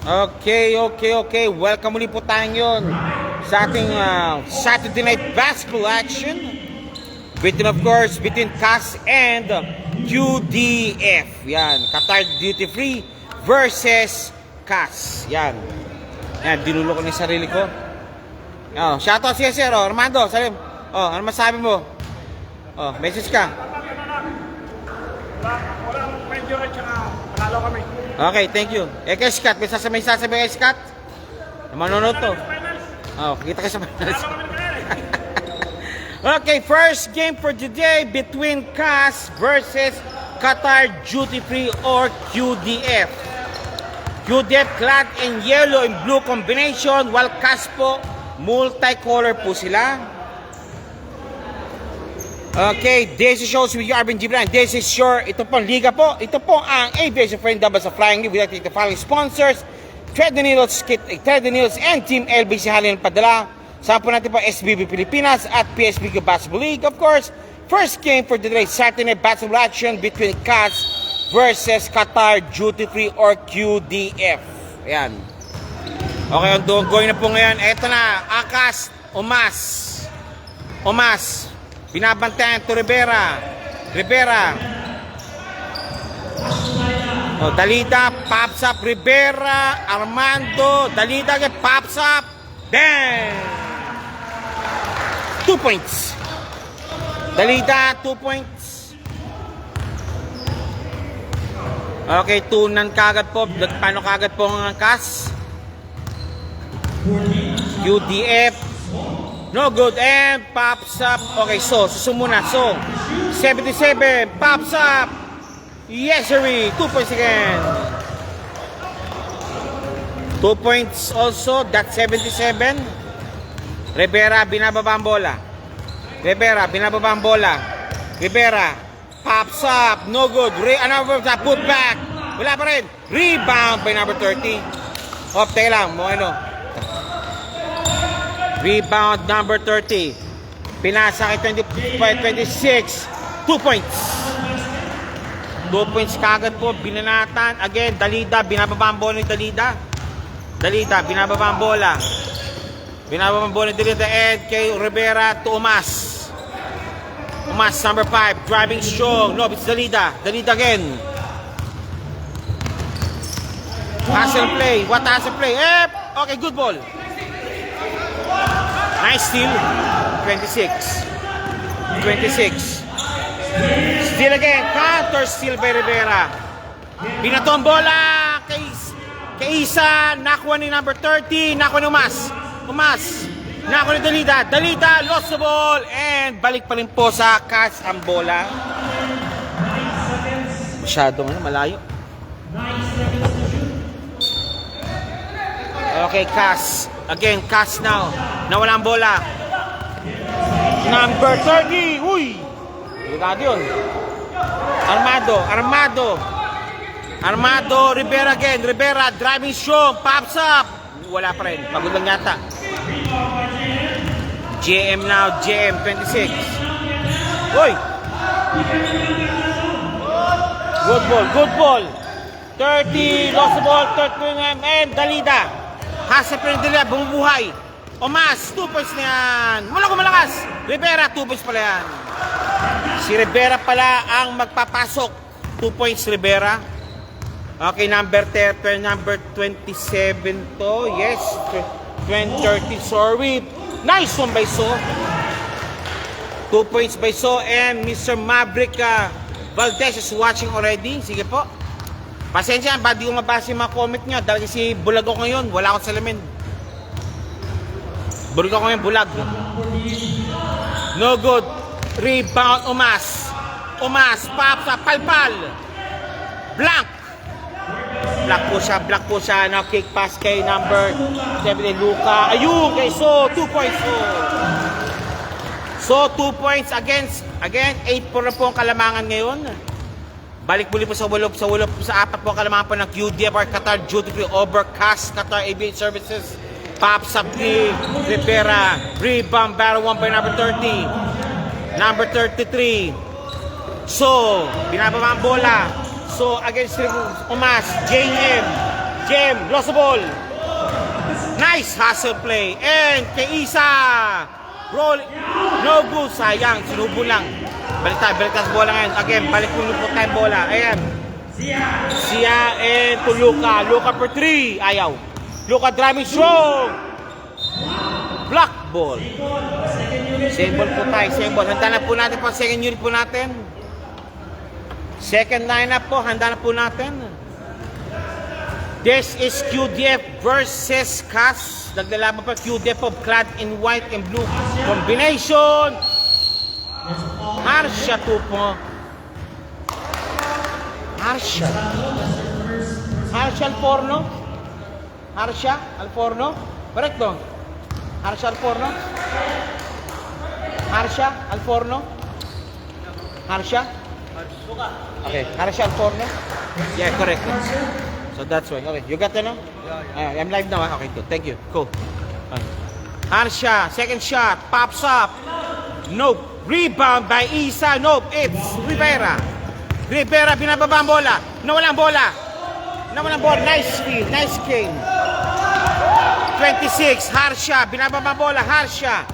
Okay. Welcome muli po tayo ngayon sa ating Saturday night basketball action. Between CAS and QDF. Yan, Qatar Duty Free versus CAS. Yan, dinulo ko na yung sarili ko. Shoutout siya, sir. Armando, Salim. Ano masabi mo? Message ka. Walang medyo at saka panalo kami. Okay, thank you. Kay Scott, may sasabihin kay Scott? Manonood to. Kita kayo sa finals. Okay, first game for today between CAS versus Qatar Duty Free or QDF. QDF clad in yellow and blue combination while CAS po multicolor po sila. Okay, this is shows with you, Arvin Gibran. This is your, ito pong liga po. Ito po ang aviation friend double sa Flying League. We'd like to the following sponsors. Thread the Needles and Team LBC Halin Padala. Sama po natin po SBB Pilipinas at PSBG Basketball League. Of course, first game for today, Saturday basketball action between CAS versus Qatar Duty Free or QDF. Ayan. Okay, ang going na po ngayon. Ito na, Akas, Omas. Binabantayan to Rivera. Dalida, pops up. Rivera, Armando. Dalida, pops up. Bang! 2 points. Dalida, 2 points. Okay, tunan kagad po. Paano kagad po ang CAS? QDF. No good and pops up. Okay, so susumuna. So 77 pops up. Yes, sir. 2 points again. 2 points also. That's 77. Rivera binababa ang bola. Rivera pops up. No good. Another put back. Wala pa rin. Rebound by number 30. Teka lang. Rebound number 30. Pinasa kay 26. 2 points. 2 points kagad po. Binanatan. Again, Dalida. Binababa ang bola ni Dalida. Binababa ang bola ni Dalida. And kay Rivera to Umas, number 5. Driving strong. No, it's Dalida. Dalida again. Hustle play. What hustle play? Okay, good ball. Nice steal. 26. Steal again. Counter steal by Rivera. Binato ang bola kay Isa. Nakuha ni number 30. Nakuha ni Umas. Nakuha ni Dalida. Lost the ball. And balik pa rin po sa CAS ang bola. Masyadong malayo. Okay, CAS. Again, CAS now. Nawala ang bola. Number 30. Uy! Ligado yun. Armado. Rivera again. Rivera driving strong. Pops up. Wala pa rin. Pagod lang yata. JM now. JM 26. Uy! Good ball. 30. Lost the ball. 30. And Dalida. Hasap rin Dalida. Bumubuhay. Omas, 2 points na yan. Malakas. Rivera, 2 points pala yan. Si Rivera pala ang magpapasok. 2 points Rivera. Okay, number 27 to. Yes, 20-30. Sorry. Nice one by So. 2 points by So. And Mr. Maverick Valdez is watching already. Sige po. Pasensya, ba di ko mabasa yung mga comment nyo. Dahil si bulag ako ngayon. Wala akong salamin. Bulag ako ngayon, bulag. No good. Rebound, Umas, pops up, palpal. Blank po siya. Now kick pass kay number 7, Luka. Ayun, kay So, 2 points. So 2 points against, again, 8 na po ang kalamangan ngayon. Balik muli po sa apat po ang kalamangan po ng QDF or Qatar Duty Free over CAS, Qatar Aviation Services. Pops up ni Rivera. Rebound, battle 1 by number 30. Number 33. So, binababa ang bola. So, against Umas, JM. Jem, lost the ball. Nice hustle play. And kay Isa. Roll. No good. Sayang. Sinubo lang. Balik tayo sa bola ngayon. Again, balik mo lupot tayong bola. Ayan. Sia and to Luka. Luka for 3. Ayaw. Luka driving strong. Block ball. Same ball po tayo. Same ball. Handa na po natin pang second unit po natin. Second lineup po. Handa na po natin. This is QDF versus CAS. Naglalaban pa QDF of clad in white and blue combination. Harsha 2 po. Harsha. Harsha Alforno. Harsha Alforno. Correct no? Harsha Alforno. Harsha Alforno. Harsha. Okay. Harsha Alforno. Yeah, correct. So that's why. Okay, you got that now? Yeah. I'm live now. Okay, good. Thank you. Cool. Okay. Harsha, second shot, pops up. Nope. Rebound by Isa. Nope. It's Rivera. Rivera, binababa ang bola. Nawalang bola. Nawalang bola. Nice speed. Nice game. 26. Harsha, binababa ang bola. Harsha.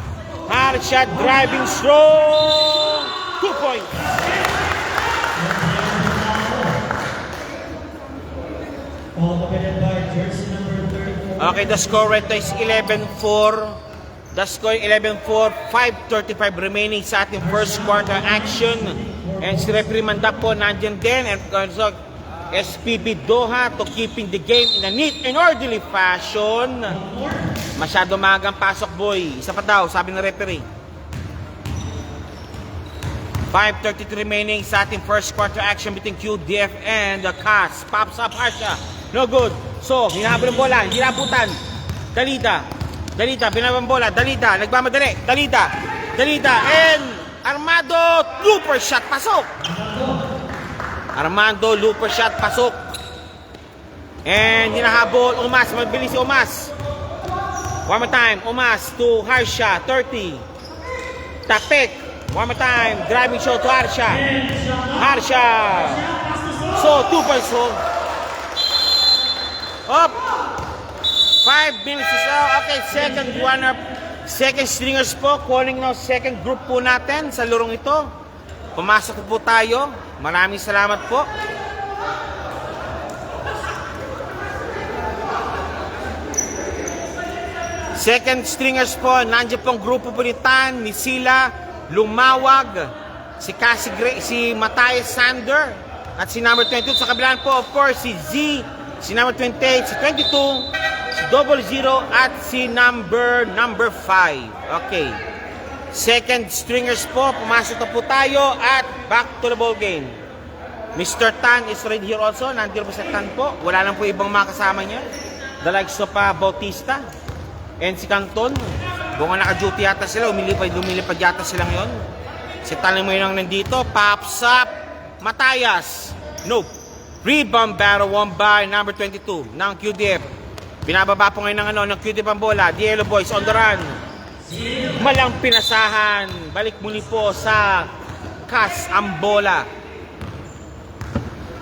Harsha driving strong. 2 points. Okay, the score right now is 11-4. The score 11-4, 5:35 remaining sa ating first quarter action. And si referee Mandak po nandiyan din. And also SPB Doha to keeping the game in a neat and orderly fashion. Masyado magang pasok, boy. Isa pa daw, sabi ng referee. 5:33 remaining sa ating first quarter action between QDF and the CAS. Pops up Harsha. No good. So, hinahabol ng bola. Hinabutan. Dalida. Dalida. Binabang bola. Dalida. Nagmamadali. Dalida. Dalida. And Armando. Looper shot. Pasok. Armando. Looper shot. Pasok. And hinahabol. Umas. Mabilis si Umas. One more time. Umas to Harsha. 30. Taktik. One more time. Driving shot to Harsha. Harsha. So, 2 points. So, up. 5 minutes is out. Okay, second runner. Second stringers po. Calling now second group po natin sa lorong ito. Pumasok po tayo. Maraming salamat po. Second stringers po. Nandiyan pong grupo po ni Tan, ni Sila, Lumawag, si Cassie Gray, si Matthias Sander, at si number 22. Sa kabilaan po, of course, si Z, si number 28, si 22, si 00, at si number 5. Okay. Second stringers po, pumasok na po tayo at back to the ball game. Mr. Tan is right here also. Nandito po sa Tan po. Wala lang po ibang mga kasama niya. The likes of Bautista and si Canton. Bunga naka-duty yata sila. Lumilipad yata sila ngayon. Si Tan mo yun ang nandito. Pops up. Matthias. Nope. Rebound battle won by number 22 ng QDF. Binababa po ngayon ng QDF ang bola. The Yellow Boys on the run. Malang pinasahan. Balik muli po sa CAS ang bola.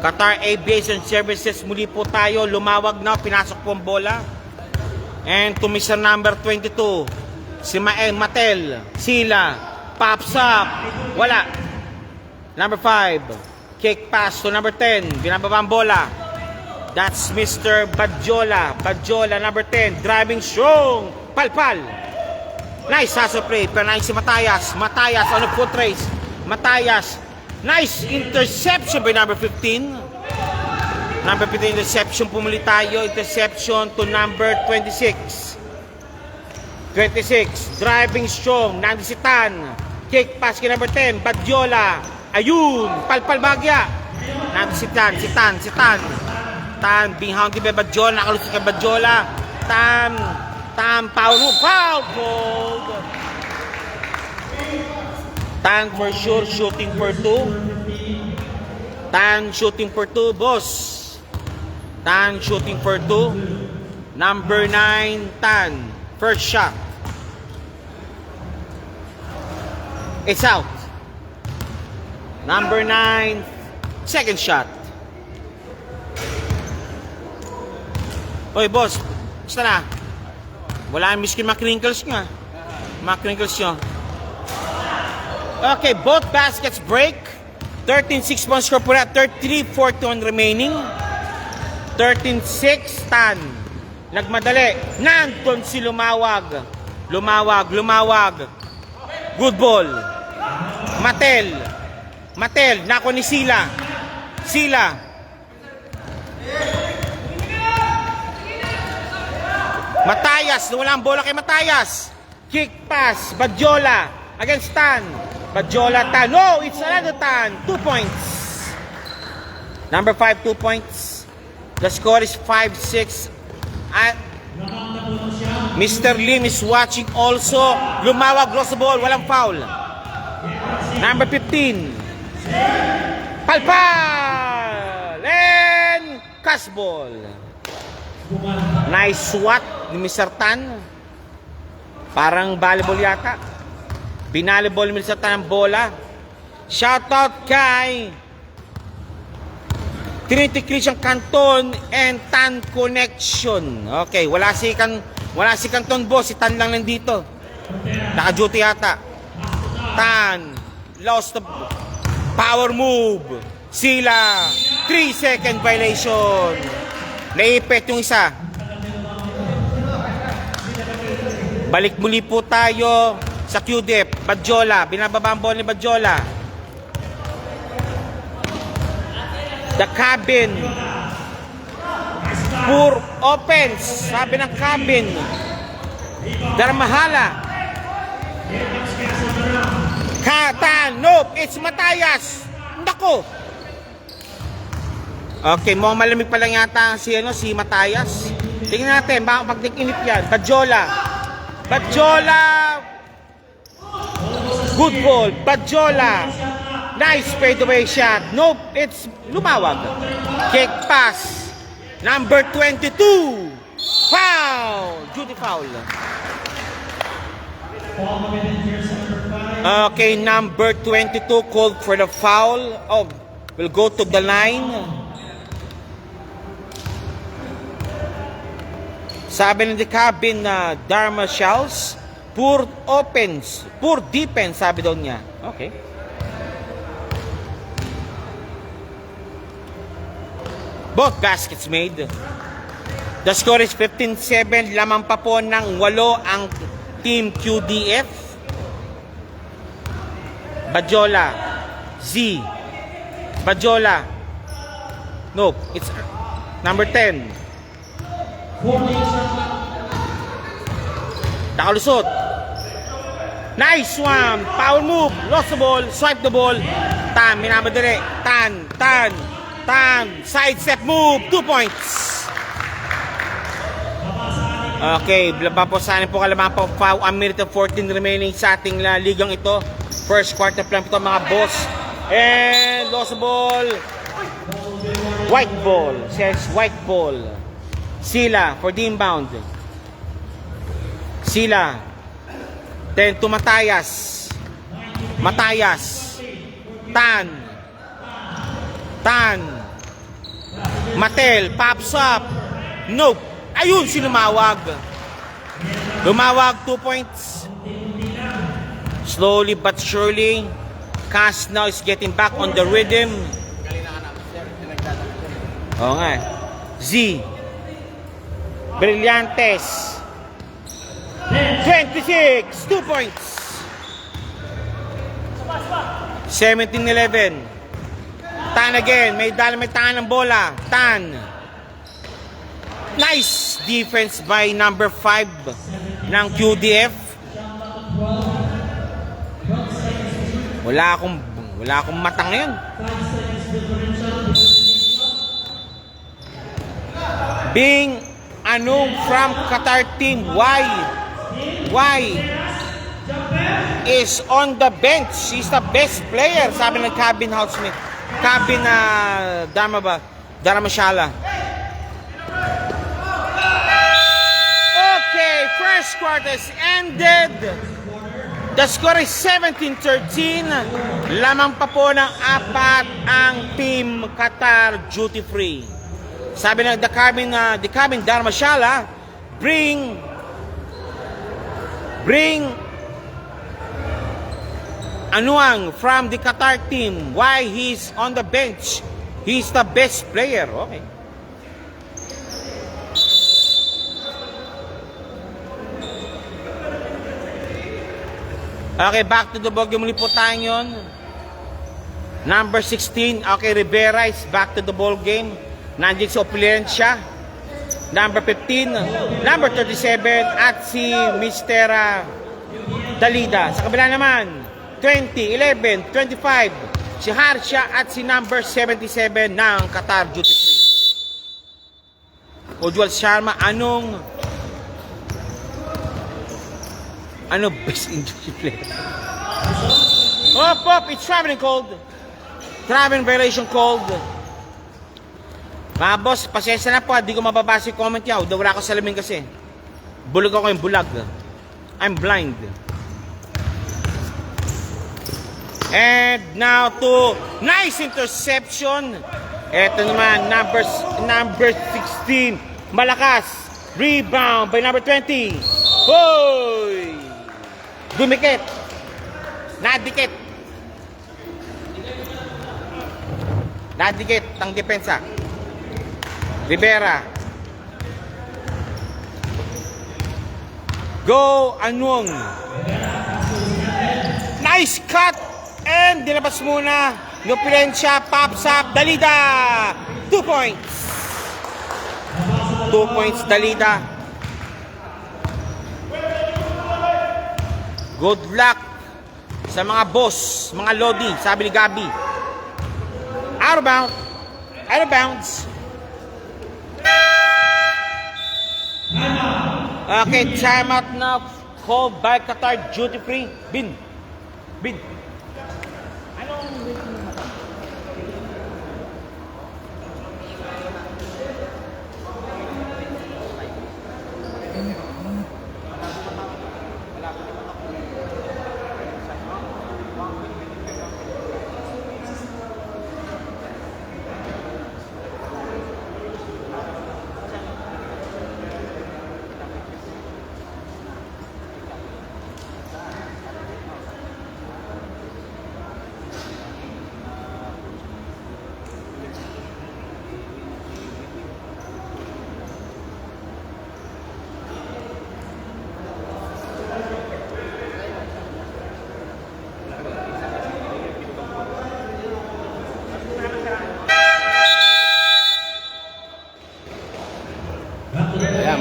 Qatar Aviation Services muli po tayo. Lumawag na. Pinasok po ang bola. And to Mr. number 22. Si Matel. Sila. Pops up. Wala. Number 5. Kick pass to number 10. Binababa ang bola. That's Mr. Badjola. Badjola, number 10. Driving strong. Palpal. Nice hustle play. Pero nice si Matthias. Matthias on the foot race. Matthias. Nice interception by number 15. Number 15 interception. Pumuli tayo. Interception to number 26. 26. Driving strong. Nandun si Tan. Kick pass kay number 10. Badjola. Ayun, palpal bagya. Nandun si Tan, si Tan. Tan, being hounded by Badjola. Nakalusot kay Badjola. Tan, foul gold. Tan for sure, shooting for 2. Tan shooting for 2, boss. Tan shooting for 2. Number 9, Tan. First shot. It's out. Number 9, second shot. Oy, boss. Basta na. Wala ang miskin mga crinkles nyo. Mga crinkles nyo. Okay, both baskets break. 13-6 one score po na. 33-41 remaining. 13-6 Tan. Nagmadali. Nandun si Lumawag. Lumawag. Good ball. Matel. Nako ni Sila. Matayas. Wala ang bola kay Matayas. Kick pass. Badjola. Against Tan. Badjola, Tan. No, it's another Tan. 2 points. Number 5, 2 points. The score is 5-6. At Mr. Lim is watching also. Lumawag, lost the ball. Walang foul. Number 15. Palpal. And Casball. Nice swat ni Mr. Tan. Parang volleyball yata. Binalibol ni Mr. Tan ang bola. Shoutout kay Trinity Christian Canton and Tan Connection. Okay, wala si Canton boss, si Tan lang nandito. Naka-duty yata. Tan lost the power move. Sila 3-second violation. Naipit yung isa. Balik muli po tayo sa QDEP. Badjola, binababa ang ball ni Badjola. The Cabin. Poor offense. Sabi ng Cabin. Darmahala. Katan. Nope. It's Matayas. Nako. Okay, mukhang malamig pa lang yata si Matayas. Tingnan natin. Baka pag-inip yan. Badjola. Good ball. Badjola. Nice fadeaway shot. Nope, it's Lumawag. Kick pass. Number 22. Foul. Duty foul. Okay, number 22 called for the foul. Oh, will go to the line. Sabi ng The Cabin na Dharma Shells, poor offense, poor defense, sabi daw niya. Okay. Both baskets made. The score is 15-7. Lamang pa po ng 8 ang Team QDF. Badjola. Badjola. Nope. It's number 10. Nakalusot. Nice one. Power move. Lost the ball. Swipe the ball. Tan. Minamadali. Tan. Side step move. 2 points. Okay. Papasanin po kalaman po. 1 minute and 14 remaining sa ating ligang ito. First quarter plan po ito mga boss. And lost the ball. White ball. Says white ball. Sila for the inbound. Sila. Then to Matayas. Tan. Matel. Pops up. Nope. Ayun si Lumawag. 2 points. Slowly but surely. Cass now is getting back on the rhythm. Oo nga. Brillantes. 26. 2 points. 17-11. Tan again. May tangan ng bola. Tan. Nice defense by number 5 ng QDF. Wala akong mata ngayon. Being Anong from Qatar team, why is on the bench? She's the best player, sabi ng Cabin housemate. Cabin Dharamshala. Okay, first quarter is ended. The score is 17-13. Lamang pa po ng 4 ang team Qatar duty free. Sabi ng the Cabin Dharmashala, bring Anuang from the Qatar team. Why he's on the bench? He's the best player. Okay. Okay, back to the ball game. Muli po tayo yun. Number 16, okay, Rivera is back to the ball game. Nandiyan si Opulencia. Number 15, number 37, at si Mr. Dalida. Sa kabila naman, 20, 11, 25, si Harsha at si number 77 ng Qatar Duty Free. Ujwal Sharma, ano best injury player? Hop, it's traveling cold. Traveling violation cold. Mga boss, pasensya na po, di ko mababasa yung comment niya. Wala ko salamin kasi. Bulog ako yung bulag. I'm blind. And now to nice interception. Ito naman, number 16. Malakas. Rebound by number 20. Hoy! Dumikit. Nadikit. Nadikit ang depensa. Rivera. Go Anwong. Nice cut. And dinabas muna. Opulencia, pops up. Dalida. 2 points. 2 points Dalida. Good luck sa mga boss, mga lodi, sabi ni Gabi. Out of bounds. Okay, time out now. Called by Qatar Duty Free. Bin.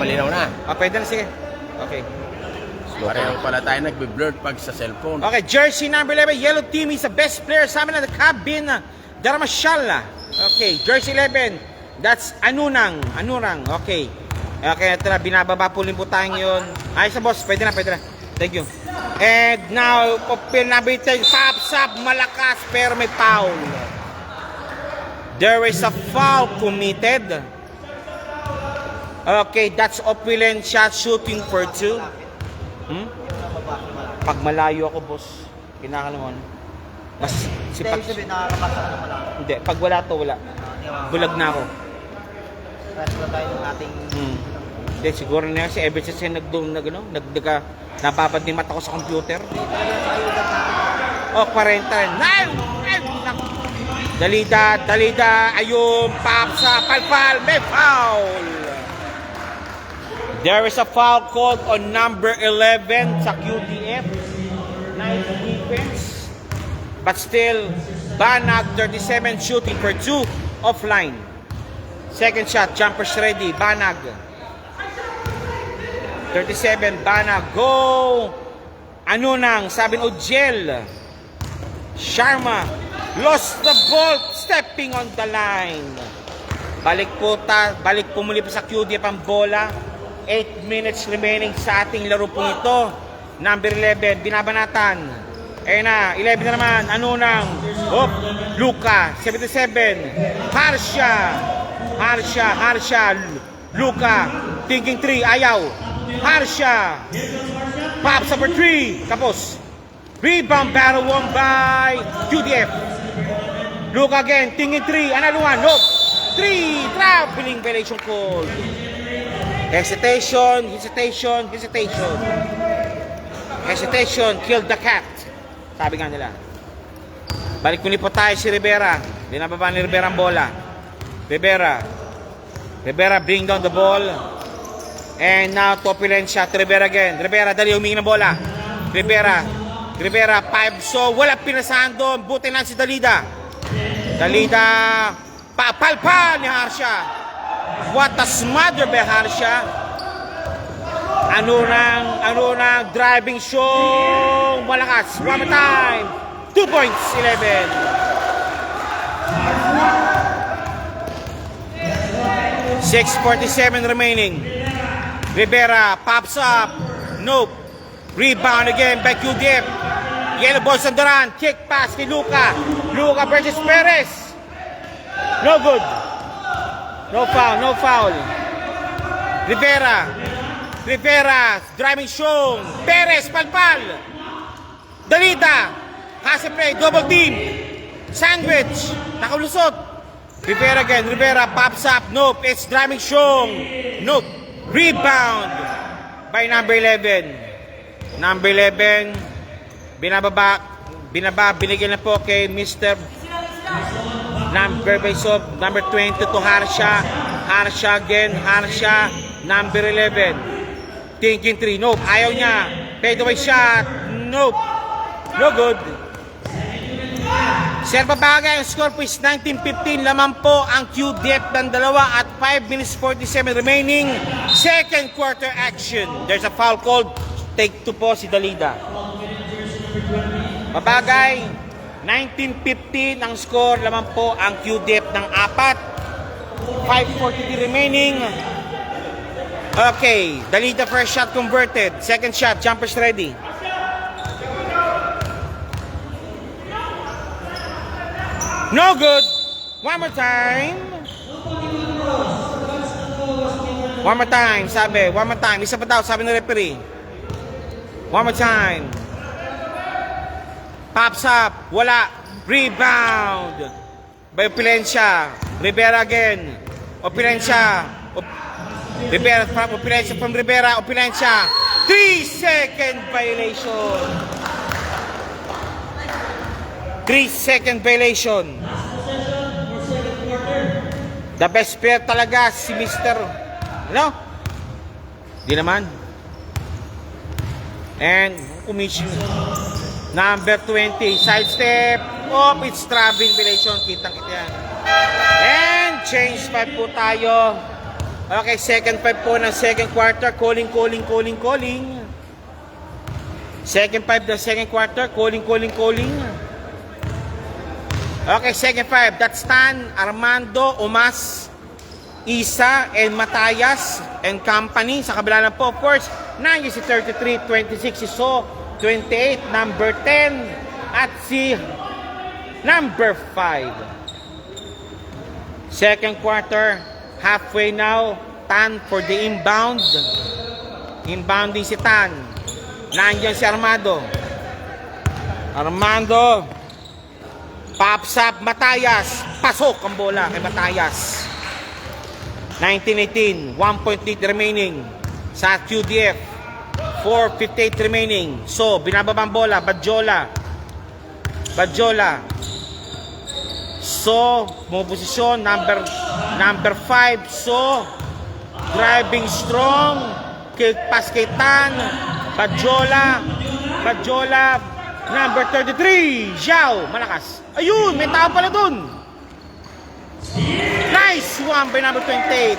Malinaw na. Pwede na, sige. Okay. Pareho pala tayo nagbe-blur pag sa cellphone. Okay, jersey number 11, yellow team is the best player sa amin na the Cabin Dharmashala. Okay, jersey 11, that's Anurang. Okay. Okay, ito na, binababa po tayo yun. Ayos na boss, pwede na. Thank you. And now, number 10, pops up, malakas, pero may foul. There is a foul committed. Okay, that's Opulencia shooting for 2. Pag malayo ako, boss, kinakalamon. Mas sipag. Hindi, pag wala to, wala. Bulag na ako. Hindi, siguro na yan. Si Everett siya napapad ni mata ko sa computer. Oh, 40. Dalida, ayun, papsa, palpal, may foul. There is a foul called on number 11 sa QTF. Nice defense. But still, Banag 37 shooting for 2 offline. Second shot, jumpers ready, Banag. 37, Banag, go! Anunang, sabi ng Ujel. Sharma, lost the ball, stepping on the line. Balik po muli sa QTF ang bola. 8 minutes remaining sa ating laro po ito. Number 11, binabanatan. Ayun na, 11 na naman. Anunang. Luka, 77. Harsha. Luka, thinking 3, ayaw. Harsha. Pops up for 3. Tapos. Rebound, battle won by QDF. Luka again, thinking 3. Another one, nope. 33, traveling violation call. Hesitation, hesitation, hesitation. Hesitation killed the cat. Sabi nga nila. Balik muli po tayo si Rivera. Binababa ni Rivera ang bola. Rivera bring down the ball. And now Topilen shot. Rivera again. Rivera dali humingi ng bola. Rivera 5. So wala pinasahan doon. Buti na si Dalida. Papalpa ni Harsha. What a smother by Harsha. Ano nang driving show. Malakas. One more time. 2 points, 11. .47 remaining. Rivera pops up. Nope. Rebound again by QDF. Yellow ball Sandoran. Kick pass kay Luka. Luka versus Perez. No good. No foul. Rivera driving show. Perez palpal. Dalita. Has a play. Double team. Sandwich. Nakalusot. Rivera again. Rivera pops up. Nope. It's driving show. Nope. Rebound by number 11. Number 11. Binababa. Binigyan na po kay Mr. Number 20 to Harsha. Harsha again. Harsha. Number 11. Thinking 3. Nope. Ayaw niya. Fadeaway shot. Nope. No good. Sir Babagay, ang score po is 19-15. Laman po ang QDF ng dalawa at 5 minutes 47 remaining. Second quarter action. There's a foul called. Take 2 po si Dalida. Babagay, 19-15 ang score. Laman po ang QDF ng 4. 5:43 remaining. Okay, Dalida first shot converted. Second shot, jumpers ready. No good. One more time. Sabi. One more time. Isa pa daw, sabi ng referee. One more time. Pops up. Wala. Rebound. By Opilencia. Rivera again. Opilencia. Rivera from Rivera. Opilencia. 3-second violation. 3-second violation. The best player talaga si Mr. Ano? Di naman. And number 20, sidestep. Oh, it's traveling violation. Kitang-kita yan. And change 5 po tayo. Okay, second 5 po ng second quarter. Calling. Second 5 ng second quarter. Calling. Okay, second 5. That's Stan, Armando, Umas, Isa, and Matayas, and company. Sa kabila na po, of course, 9 si 33, 26 si So, 28, number 10, at si number 5. Second quarter, halfway now. Tan for the inbound. Inbounding si Tan. Nandiyan si Armando. Pops up, Matayas. Pasok ang bola kay Matayas. 19-18. 1 point lead remaining sa QDF. 4:58 remaining. So, binababang bola. Badjola. So, posisyon number 5. So, driving strong. Kick pass kay Tan. Badjola. Number 33, Zhao, malakas. Ayun, may tao pala dun. Nice one by number 28.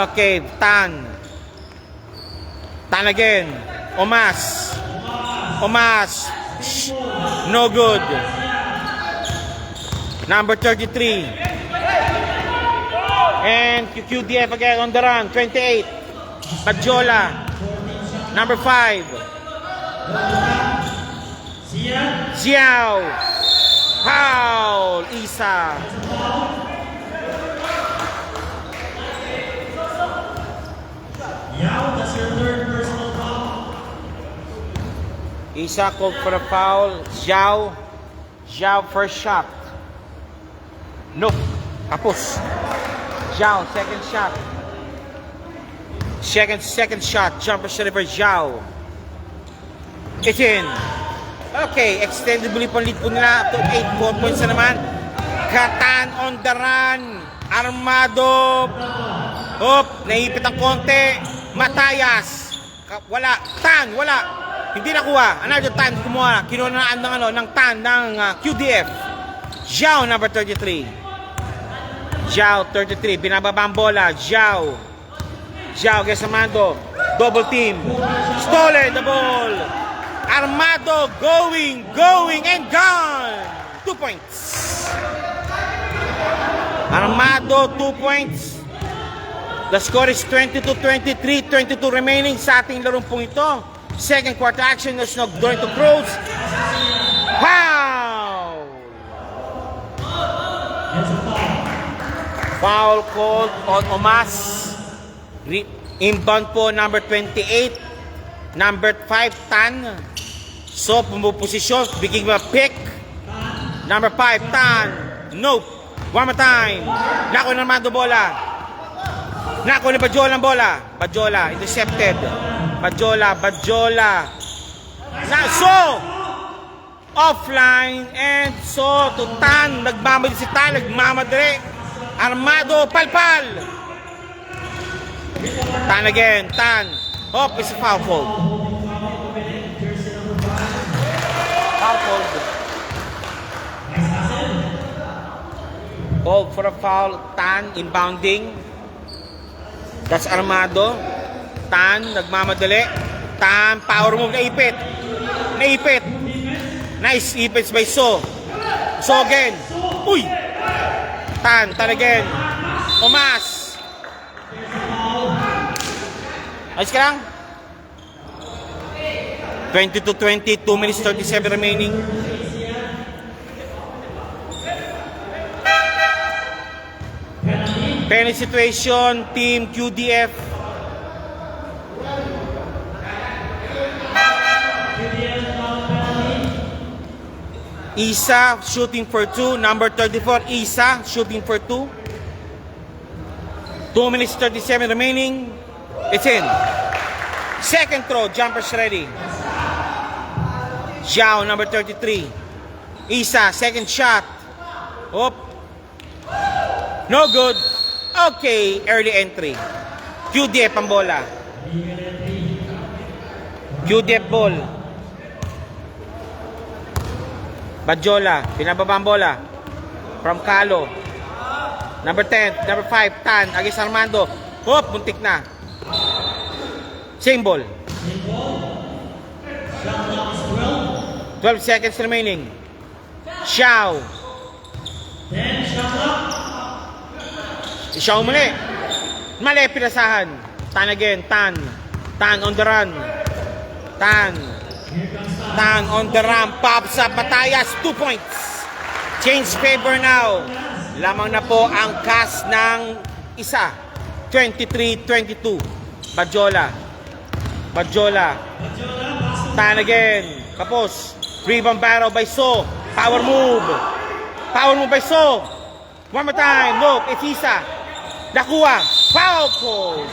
Okay, Tan again. Omas. No good. Number 33. And QDF again on the run, 28. Badjola. Number 5. Xiao. Foul. Isa. Isa called for a foul. Xiao. Zhao, first shot. Nope. Kapos. Zhao, second shot. Second shot. Jumper shot for Zhao. It's in. Okay, extended muli po lead po nila up to 8 points na naman. Katan on the run. Armado. Naipit ang konti. Matayas. Wala. Tan, wala. Hindi nakuha. Another Tan kumuha. Kinunaan ng Tan ng QDF. Zhao, number 33. Zhao, 33. Binababa ang bola. Zhao. Zhao, guys, Armando. Double team. Stolen the ball. Armado going, and gone. 2 points. Armado, 2 points. The score is 22-23, 22 remaining sa ating larong pong ito. Second quarter action is now going to close. Foul! Foul called on Omas. Inbound po number 28. Number 5, Tan. So, pumuposisyon, biging mga pick. Number 5, Tan. Nope. One more time. Nako naman do bola. Nako ni Bajola ang bola. Bajola, intercepted. Bajola. So, offline. And so, to Tan. Nagmamadali si Tan. Nagmamadali. Armado, palpal. Tan again. Tan. Hop, it's a foul call. Foul call. Called for a foul. Tan inbounding. That's Armado. Tan nagmamadali. Tan power move. Naipit. Nice ipits by So. So again. Uy! Tan again. Omas. Ayos ka lang? 22-20, 2 minutes 37 remaining. Penalty situation, Team QDF. Isa shooting for 2, number 34, Isa shooting for 2. 2 minutes 37 remaining. It's in. Second throw, jumpers ready. Zhao, number 33. Isa, second shot. Oop. No good. Okay, early entry. QDF ang bola. QDF ball. Bajola, pinababa ang bola. From Calo. Number 10, number 5, Tan, against Armando. Oop, buntik na. Same ball. 12 seconds remaining. Zhao. Zhao muli. Mali, pinasahan. Tan again. Tan on the run. Tan on the run. Pops up. Matayas. 2 points. Change favor now. Lamang na po ang cast ng Isa. 23-22. Bajola. Tan again. Kapos. Rebound battle by So. Power move by So. One more time. Look, it's Isa. Nakuha. Foul call.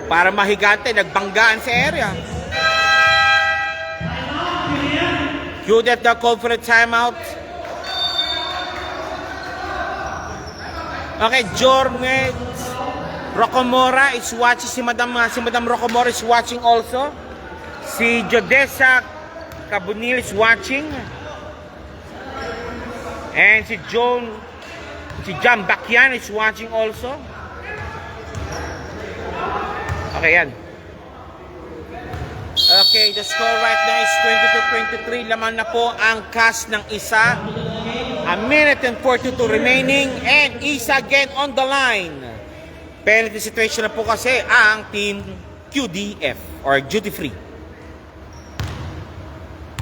Parang mahigante. Nagbanggaan sa area. QDF now called for a timeout. Okay, Jornet Rocamora is watching. Si Madam Rocamora is watching also. Si Jodessa Cabunil is watching. And si John Bakyan is watching also. Okay, yan. Okay, the score right now is 22-23. Laman na po ang cast ng Isa. A minute and 42 remaining. And Isa again on the line. Penalty situation na po kasi ang Team QDF or duty free.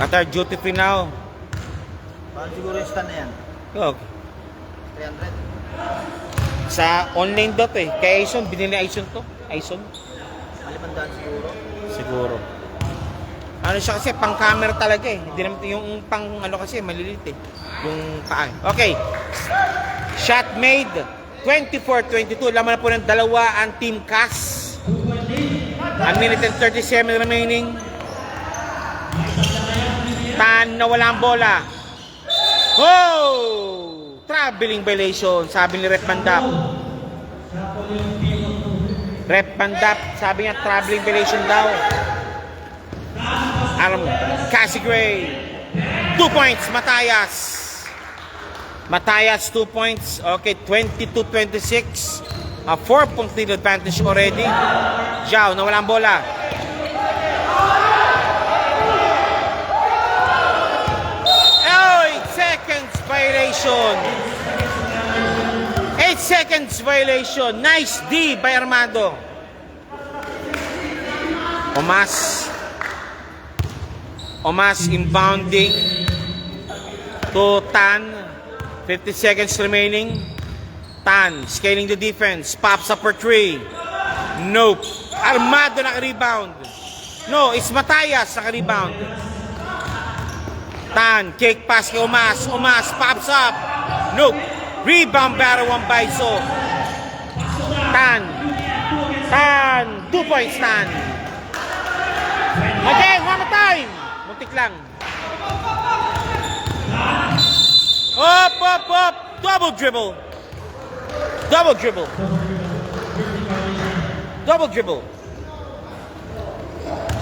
Qatar duty free now. Paano siguro yung stand na yan? Okay. 300? Sa online dot eh. Kay Aison, binili Aison to. Aison. 500 siguro. Siguro. Ano siya kasi, pang camera talaga eh. Hindi naman, yung pang ano kasi, maliliit eh. Yung paa. Okay. Shot made. 24-22. Laman na po ng dalawa ang Team Cass. 1 minute and 37 remaining. Tan na walang bola. Oh! Traveling violation, sabi ni Rep Mandap. Rep Mandap, sabi niya traveling violation daw. Cassie Gray. 2 points, Matayas. Matayas, 2 points. Okay, 22-26. 4-point lead advantage already. Zhao, nawala ang bola. Oh, 8 seconds violation. 8 seconds violation. Nice D by Armando. Omas inbounding to Tan. 50 seconds remaining. Tan scaling the defense. Pops up for 3. Nope. Armando naka-rebound. No, it's Matayas naka-rebound. Tan, kick pass kay Omas. Omas pops up. Nope. Rebound battle 1 by So. Tan. 2 points Tan. Again, one more time. Muntik lang. Up. Double dribble.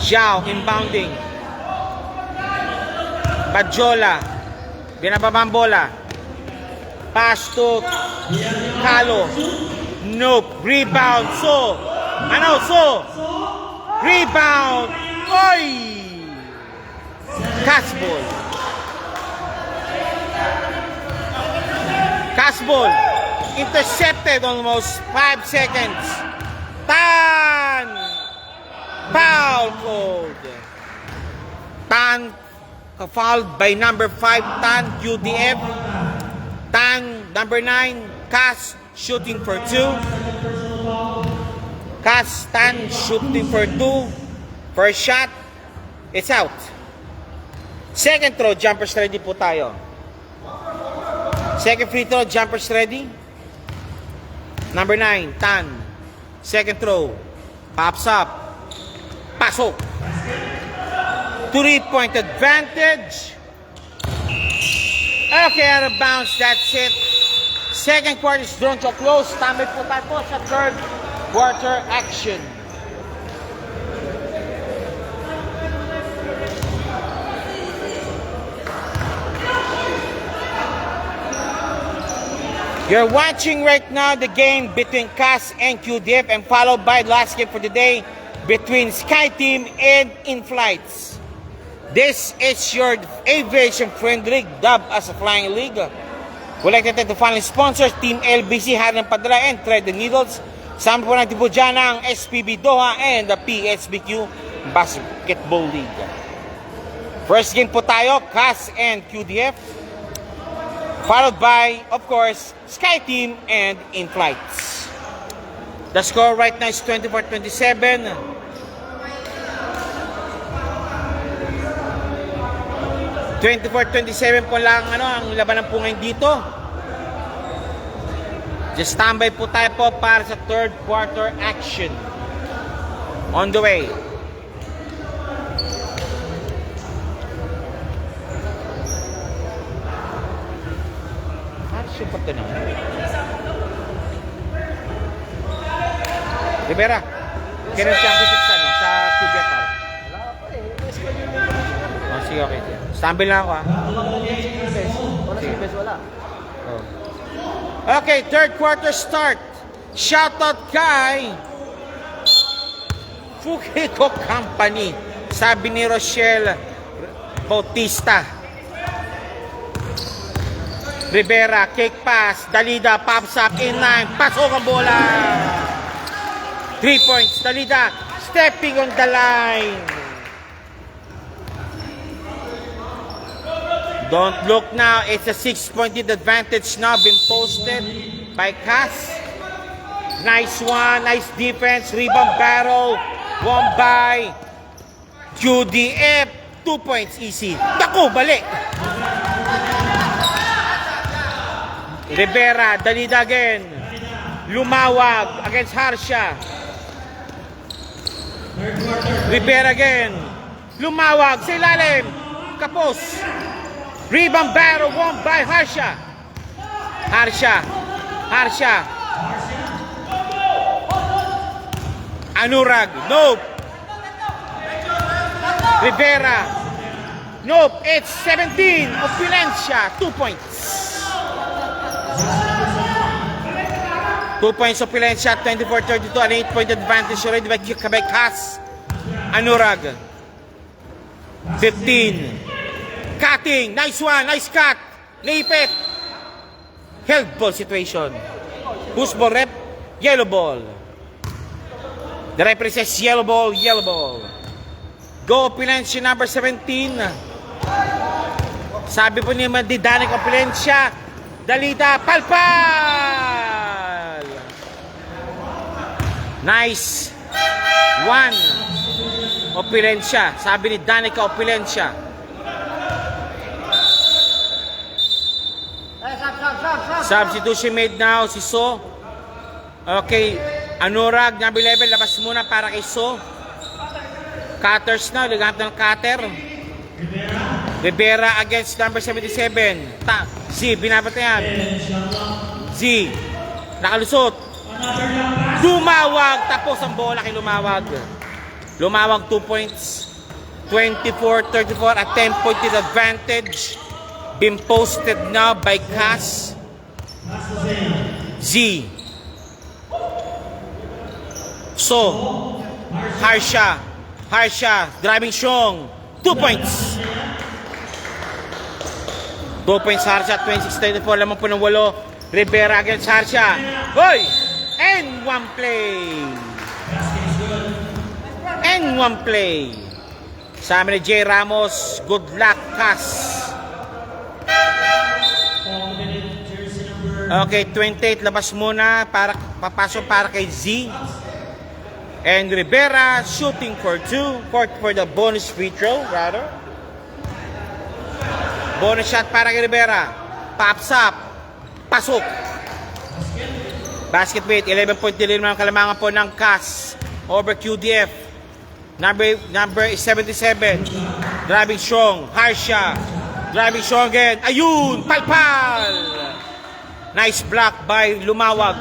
Zhao inbounding. Badjola. Binababang bola. Pass to Calo. Nope. Rebound. So. Rebound. Oy! Casball. Intercepted almost 5 seconds. Tan! Foul called. Tan fouled by number 5, Tan, QDF. Tan, number 9, Cass shooting for 2. Tan shooting for 2. First shot, it's out. Second throw, jumpers ready po tayo. Second free throw, jumpers ready. Number 9, Tan. Second throw, pops up. Pasok. 3-point advantage. Okay, out of bounds, that's it. Second quarter is drawn to a close. Tambay po tayo po sa third quarter action. You're watching right now the game between Cass and QDF and followed by the last game for the day between Sky Team and In-Flights. This is your aviation friend league dubbed as a Flying League. We'd like to thank the following sponsors: Team LBC, Harlem Padala, and Thread the Needles. Sama po natin po dyan ang SPB Doha and the PSBQ Basketball League. First game po tayo, Cass and QDF. Followed by, of course, Sky Team and In-Flights. The score right now is 24-27. 24-27 po lang ang labanan po ngayon dito. Just standby po tayo po para sa third quarter action. On the way. Siya pa ito naman. Rivera, kailan siya ang sa QBFR? Wala pa eh. Oh, sige, okay. Stumble lang ako, ha? Wala. Oh. Okay, third quarter start. Shoutout kay Fukiko Company. Sabi ni Rochelle Bautista. Rivera, kick pass, Dalida, pops up, inline, pasok ang bola. 3 points, Dalida, stepping on the line. Don't look now, it's a 6-point advantage now been posted by Cass. Nice one, nice defense, rebound battle. Won by QDF. 2 points, easy. Tako, balik. Rivera, Dalida again. Lumawag against Harsha. Rivera again. Lumawag sa ilalim. Kapos. Rebound battle won by Harsha. Harsha. Anurag. Nope. Rivera. Nope. It's 17. Opulencia. 2 points. 2 points Opulencia. 24-32. An 8-point advantage already by Quebec has. Anurag. 15. Cutting. Nice one. Nice cut. Naipit. Held ball situation. Who's ball rep? Yellow ball. The referee says yellow ball. Yellow ball. Go Opulencia number 17. Sabi po niya di Danik Opulencia. Dalida palpal. Nice. 1. Opulencia. Sabi ni Danica Opulencia. Substitution made now si So. Okay. Anurag, number 11. Labas muna para kay So. Cutters na. Liganap ng cutter. Rivera against number 77. Z. Binabatayan. Z. Nakalusot. Lumawag. Tapos ang bola kay Lumawag. Lumawag 2 points. 24-34 at 10-point advantage. Been posted now by Cass. Z. So. Harsha. Driving strong. 2 points. 2 points Harsha. 26-34. Lamang po ng 8. Rivera against Harsha. Hoy! And one play. Sa amin ni J. Ramos. Good luck, Cass. Okay, 28. Labas muna. Papasok para kay Z. And Rivera shooting for 2. For the bonus free throw, rather. Bonus shot para kay Rivera. Pops up. Pasok. Basket weight. 11-point delay naman ang kalamangan po ng Cass over QDF. Number 77. Driving strong. Harsha. Driving strong again. Ayun! Palpal! Nice block by Lumawag.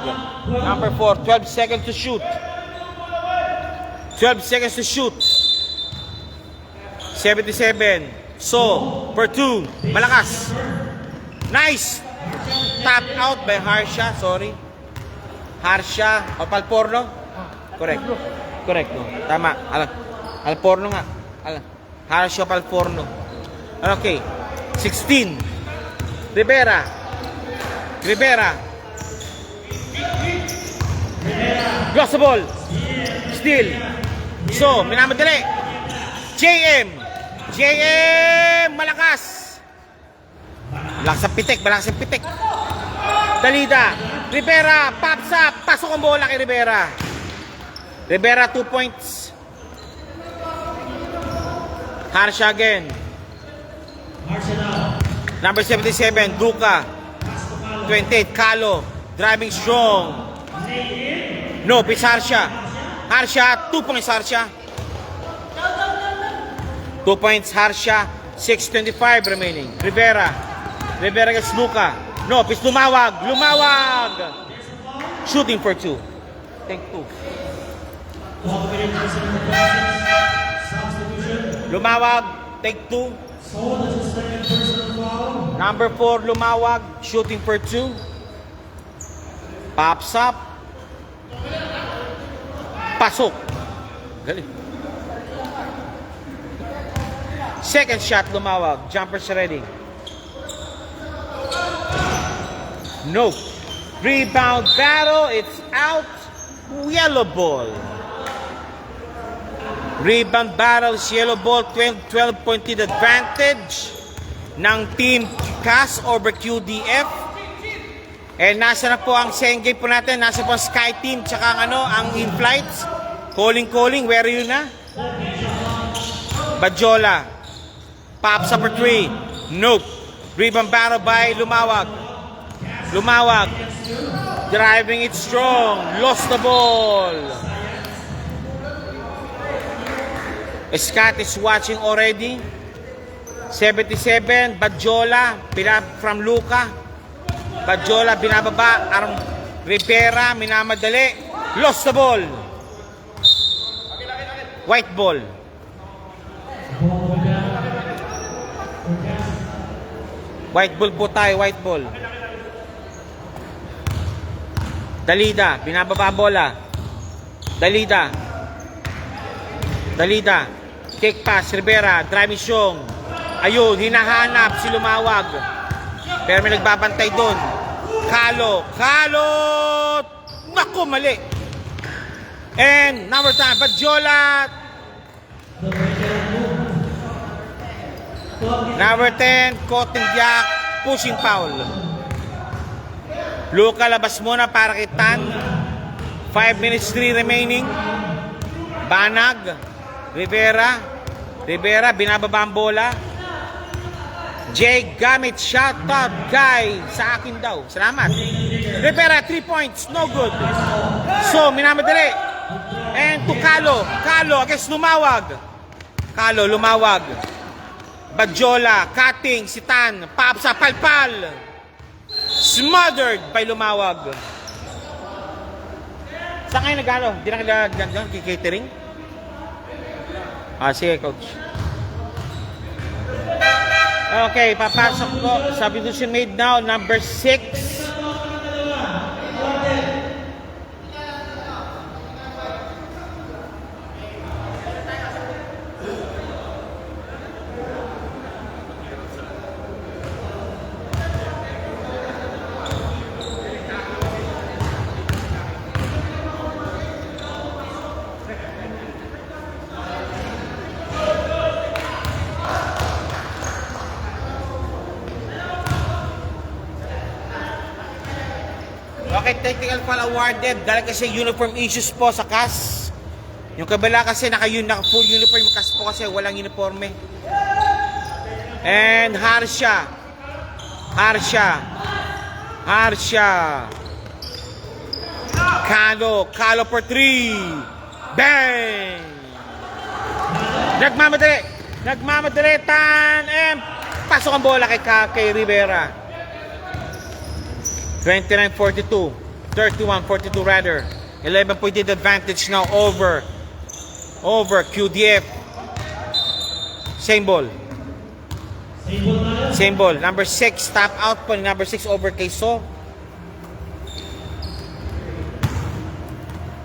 Number 4. 12 seconds to shoot. 77. So, per 2. Malakas. Nice. Tap out by Harsha. Sorry. Harsha. O Palporno? Correct. No? Tama. Alporno nga. Harsha Palporno. Okay. 16. Rivera. Lost the ball. Steal. So, minamadali. JM. Malakas. Malakas ang pitik. Dalida. Rivera. Pops up. Pasok ang bola kay Rivera. 2 points. Harsha again. Number 77. Duka. 28. Kalo. Driving strong. No, it's Harsha. 2 points Harsha. 2 points Harsha. 6:25 remaining. Rivera against Luka. No, it's Lumawag. Shooting for 2. Take 2. Lumawag. Take 2. Number 4 Lumawag. Shooting for 2. Pops up. Pasok. Galing. Second shot, Lumawag. Jumpers ready. No. Rebound battle. It's out. Yellow ball. Rebound battle is yellow ball. 12-point lead advantage ng Team Cass over QDF. And nasa na po ang second game po natin. Nasa po ang Sky Team tsaka ang in-flights. Calling, where are you na? Badjola. Pops up for 3. Nope. Rebound battle by Lumawag. Lumawag. Driving it strong. Lost the ball. Scott is watching already. 77. Badjola. From Luca. Badjola binababa. Rivera minamadali. Lost the ball. White ball. White ball po tayo. White ball. Dalida. Binababa ang bola. Dalida. Kick pass. Rivera. Driving Syong. Ayun. Hinahanap si Lumawag. Pero may nagbabantay doon. Kalo. Naku, mali. And number 10, Badjola. Number 10, Cotindiak. Pushing foul. Luka, labas muna para kay Tan. 5 minutes 3 remaining. Banag. Rivera, binababa ang bola. Jake gamit shot up guy sa akin daw. Salamat. Rivera 3 points, no good. So minamadali. And to Kalo against Lumawag. Lumawag. Badjola, cutting si Tan, Papsa palpal. Smothered by Lumawag. Saan kayo nag-ano? Di na kayo catering? Sige coach. Okay, papasok ko. Substitution made now, number 6. Okay, technical foul awarded dahil kasi uniform issues po sa CAS. Yung kabila kasi naka-full uniform yung CAS po kasi walang uniforme. And Harsha. Kalo for 3. Bang! Nagmamadali Tan and pasok ang bola kay Rivera. 29-42, 31-42 rather. 11-point advantage now over QDF. Same ball. Number 6 top out po. Number 6 over kay So.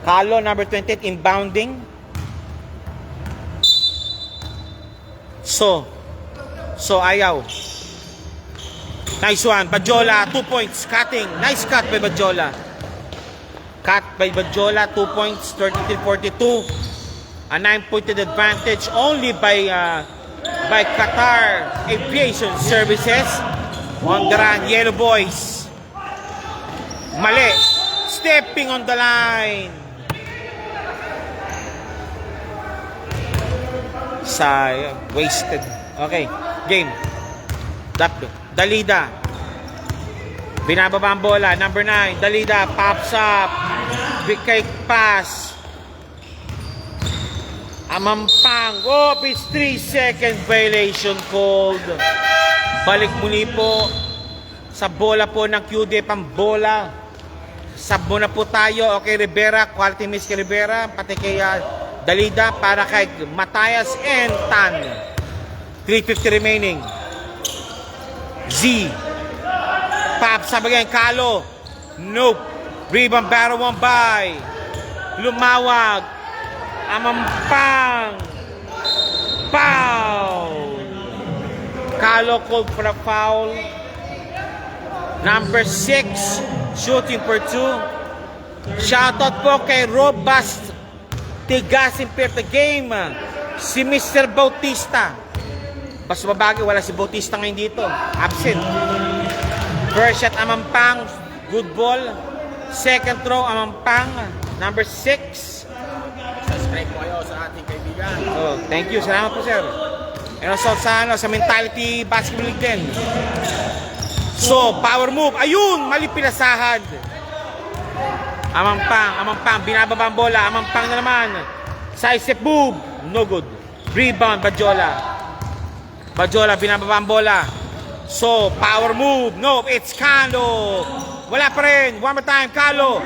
Kalo number 28 inbounding. So ayaw. Nice one, Badjola, 2 points, cutting. Nice cut by Badjola. 2 points, 33-42. A 9-point advantage only by Qatar Aviation Services. On the run, Yellow Boys. Mali. Stepping on the line. Sayang, wasted. Okay, game. Dalida. Binababa ang bola. Number 9. Dalida. Pops up. Big cake pass. Amampang. It's 3-second violation called. Balik muli po sa bola po ng QD. Pang bola. Sub muna po tayo. Okay, Rivera. Quality miss kay Rivera. Pati kay Dalida para kay Matayas and Tan. 3:50 remaining. Z. Pops up again. Kalo. Nope. Rebound battle 1 by Lumawag. Amampang. Foul. Kalo called for a foul. Number 6. Shooting for 2. Shoutout po kay Robust Tigasin per the game. Si Mr. Bautista. Mas babagi, wala si Bautista ngayon dito. Absent. First shot, Amampang. Good ball. Second throw, Amampang. Number 6. like po kayo sa ating kaibigan. Oh, thank you. Salamat po, sir. And also sa Mentality Basketball League din. So, power move. Ayun! Mali pinasahan. Amampang. Binababa ang bola. Amampang na naman. Side step move. No good. Rebound, Bajola, binababa ang bola. So, power move. No, it's Calo. Wala pa rin. One more time, Calo.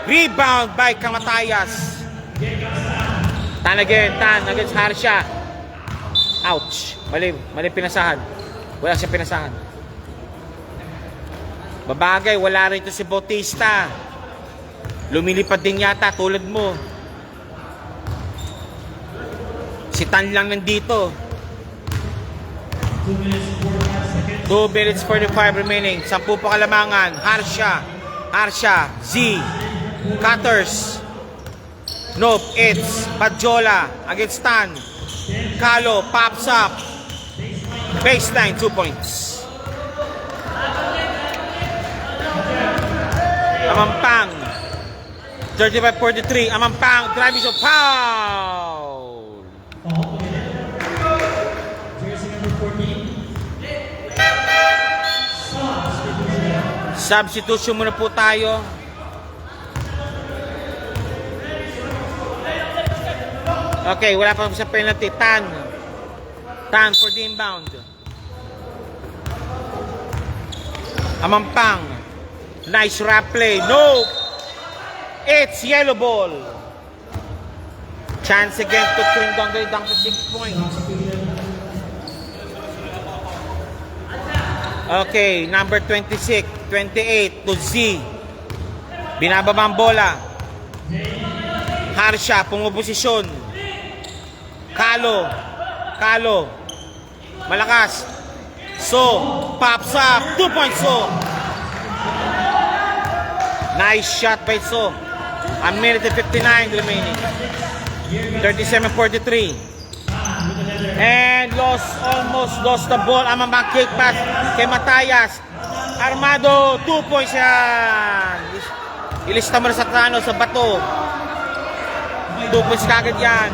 Rebound by Kamatayas. Tan against Harsha. Ouch. Mali pinasahan. Wala siya pinasahan. Babagay, wala rito si Bautista. Lumilipad din yata, tulad mo. Si Tan lang nandito. 2 minutes 45 remaining. 10 pa kalamangan. Harsha. Z. Cutters. Nope, it's Bajola against Tan. Calo pops up. Baseline, 2 points. Amampang. 35-43. Amampang. Driving shot. Foul. Substitution muna po tayo. Okay, wala pa sa penalty. Tan for the inbound. Amampang. Nice rap play. No! It's yellow ball. Chance again to trim down the dunk to 6 points. Okay, number 26, 28 to Z. Binababa ang bola. Harsha, pumuposisyon. Calo. Malakas. So, pops up. 2 points so. Nice shot by So. A minute and 59 remaining. 37-43. And almost lost the ball. Amang kick pass kay Matayas. Armado, 2 points yan. Ilista mo na sa bato. 2 points kagad yan.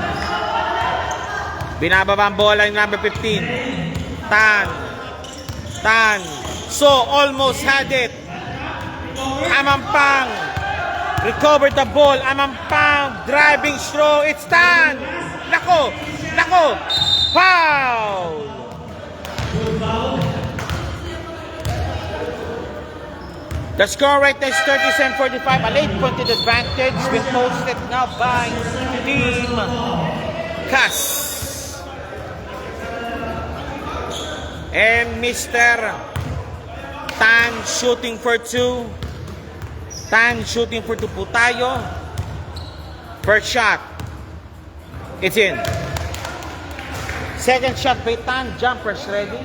Binababa ang bola yung number 15. Tan. So, almost had it. Amampang. Recovered the ball. Amampang. Driving throw. It's Tan. Nako. Foul. The score right now is 37-45. A late pointed advantage been posted now by Team Cas. And Mr. Tan shooting for 2. Tan shooting for 2 po tayo. First shot. It's in. Second shot by Tan. Jumpers ready.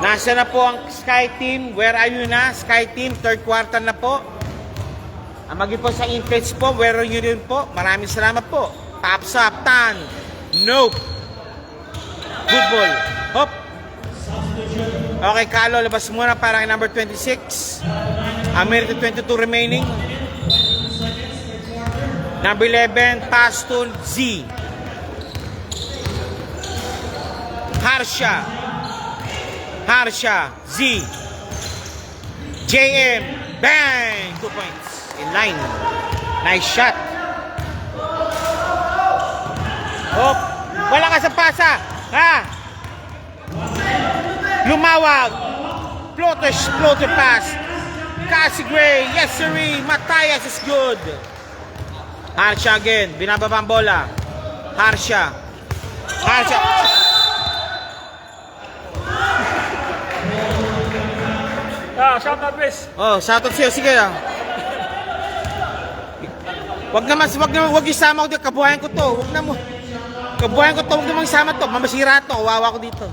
Nasa na po ang Sky Team. Where are you na? Sky Team, third quarter na po. Ang maging po sa infields po. Where are you rin po? Maraming salamat po. Pops up. Tan. Nope. Good ball. Hop. Okay, Calo, labas muna para kay number 26. A minute 22 remaining. Number 11, pass to Z. Harsha, Z. JM, bang! 2 points. In line. Nice shot. Hop. Wala ka sa pasa. Ha? Lumawag. Floater pass. Cassie Gray. Yes, sirree. Matayas is good. Harsha again. Binababa ang bola. Harsha. Shout out, please. Oh, shout out sa'yo. Sige lang. Wag isama ko dito. Kabuhayan ko to. Wag naman isama to. Mamasira to. Wawa ko dito.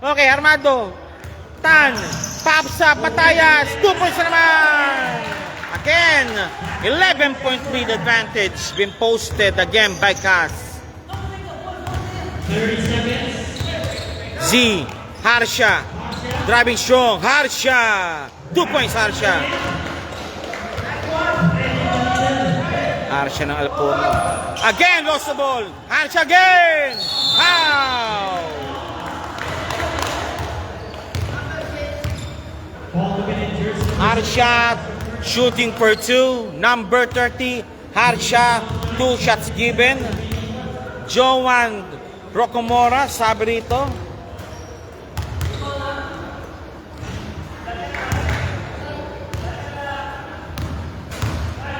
Okay, Armado. Tan. Pops up. Matayas. 2 points na naman. Again. 11-point lead advantage. Been posted again by Cas. Z. Harsha. Driving strong. Harsha. 2 points, Harsha. Harsha ng Alcorno. Again, lost the ball. Harsha again. How? Harsha shooting for 2. Number 30. Harsha, 2 shots given. Joan Rocamora, sabi rito.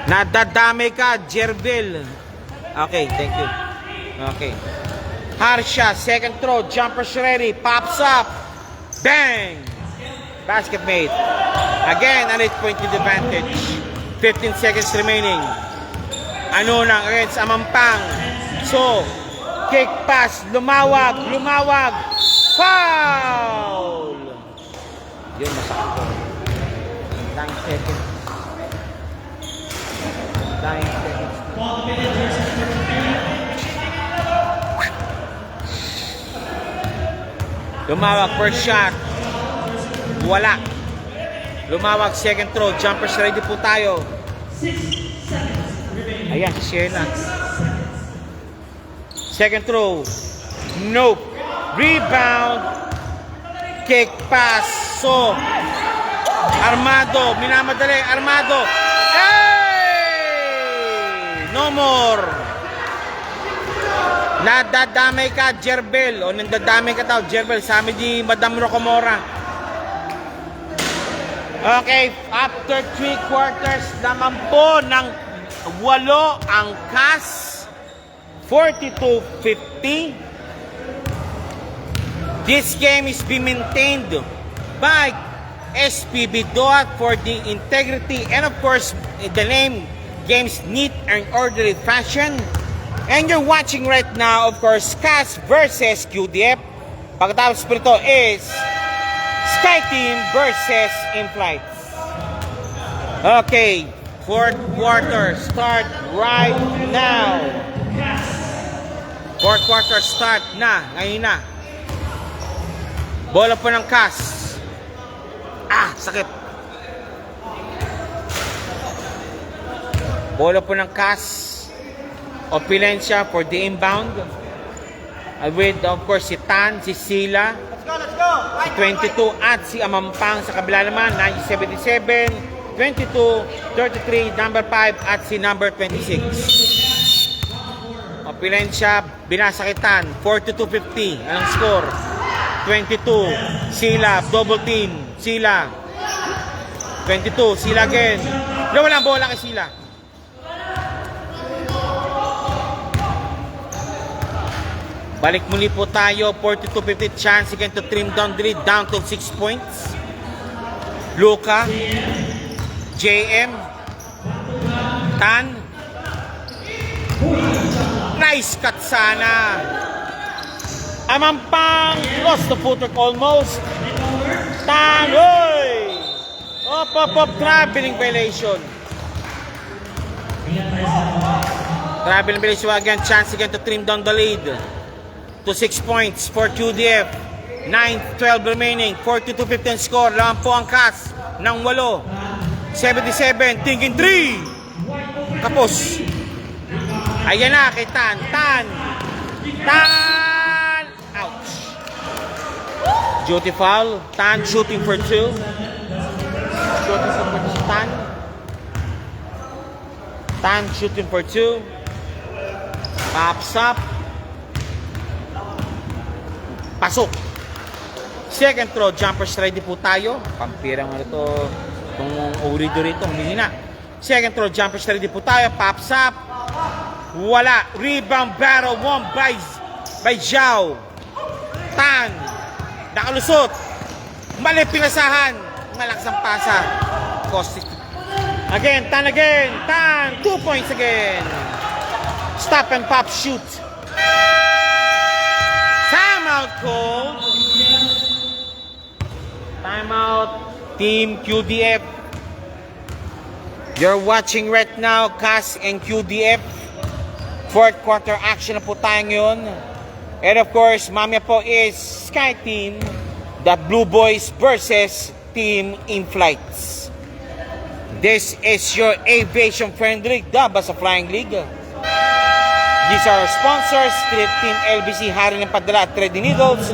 Nadadamay ka, Jervil. Okay, thank you. Okay. Harsha, second throw, jumper's ready, pops up. Bang! Basket made. Again, an 8-point advantage. 15 seconds remaining. Ano lang against Amampang. So, kick pass, lumawag. Foul! Yun, masakit ko. 9 seconds. 9 seconds. Lumawag, first shot. Wala. Lumawag, second throw. Jumpers ready po tayo. Ayan, share na. Second throw. Nope. Rebound. Kick pass. So, Armado. Minamadali. Armado. Hey! No more. Nadadamay ka, Jerbel. O nandadamay ka tao, Jerbel. Sabi di Madam Rocamora. Okay, after 3 quarters naman po ng 8 ang CAS. 42-50. This game is being maintained by SPB DOAT for the integrity and of course the name game's neat and orderly fashion. And you're watching right now, of course, CAS versus QDF. Pagkatapos po ito is Sky Team versus Inflights. Okay, fourth quarter start right now. Fourth quarter start na, ngayon na. Bola po ng CAS. Sakit. Bola po ng CAS. Opilencia for the inbound. With, of course, si Tan, si Sila, si 22 at si Amampang sa kabila naman, 1977, 22, 33, number 5 at si number 26. Opilencia, binasakitan, 42-50. Anong score? 22, Sila, double team, Sila. 22, Sila again. Walang bola kay Sila. Balik muli po tayo, 42-50 chance again to trim down the lead, down to 6 points. Luka, JM, Tan. Nice cut sana. Amampang, lost the footwork almost. Tan, oy! Up, traveling violation. Traveling violation again, chance again to trim down the lead. To 6 points for QDF. 9-12 remaining. 42-15 score. Laman po ang CAS ng 8. 77. Thinking 3. Kapos. Ayan na kay Tan. Tan. Ouch. Duty foul. Tan shooting for 2. Shooting for Tan. Tan shooting for 2. Pops up. Pasok. Second throw, jumpers ready po tayo. Pampirang ito, itong urido rito, humihina. Second throw, jumpers ready po tayo. Pops up. Wala. Rebound battle won by Zhao. Tan. Nakalusot. Mali pinasahan. Malakas ang pasa. Cost. Again, Tan again. Tan. 2 points again. Stop and pop shoot. Timeout call. Timeout, Team QDF. You're watching right now, CAS and QDF. Fourth quarter action na po tayo ngayon. And of course, mamaya po is Sky Team, the Blue Boys versus Team Inflights. This is your aviation friendly Dabas sa Flying League. These are our sponsors, Team LBC, Hari ng Padala at Threading Needles.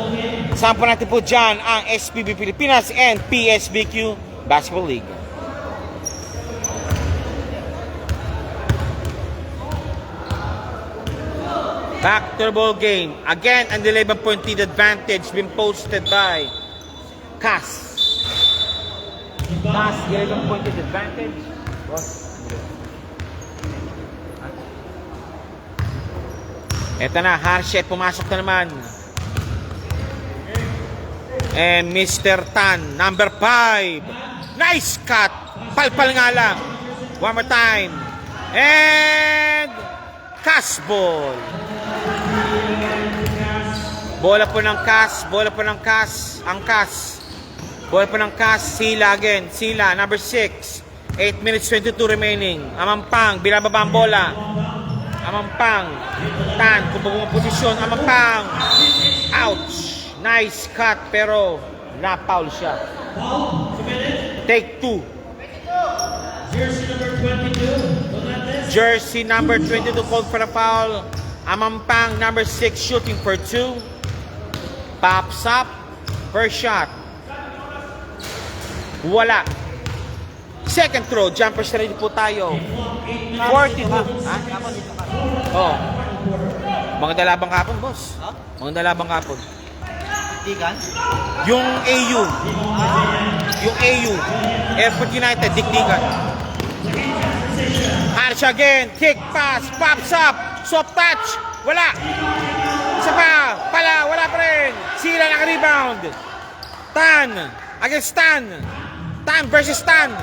Sampo natin po dyan ang SPB Pilipinas and PSBQ Basketball League. Back to the ball game. Again, an 11-point lead advantage been posted by Cass. Cass, 11-point lead advantage. Eto na, Harshet pumasok na naman. And Mr. Tan, number 5. Nice cut. Palpal nga lang. One more time. And Cass ball. Bola po ng Cass. Bola po ng Cass. Ang Cass. Bola po ng Cass. Sila again. Sila, number 6. 8 minutes 22 remaining. Amampang, binababa ang bola. Amampang. Tan, kung bagong posisyon. Amampang. Ouch. Nice cut, pero na-foul siya. Take 2. Jersey number 22 called for a foul. Amampang, number 6, shooting for 2. Pops up. First shot. Wala. Second throw. Jumpers na rin po tayo. 42. Ha? Oh. Mga dalabang kapon, boss. Mga dalabang kapon. Tigan? Yung AU. Yung AU. Airport United, dikdikan. Harsha again. Kick pass. Pops up. Soft touch. Wala. Isa pa. Pala. Wala pa rin. Sila naka-rebound. Tan. Against Tan. Tan versus Tan.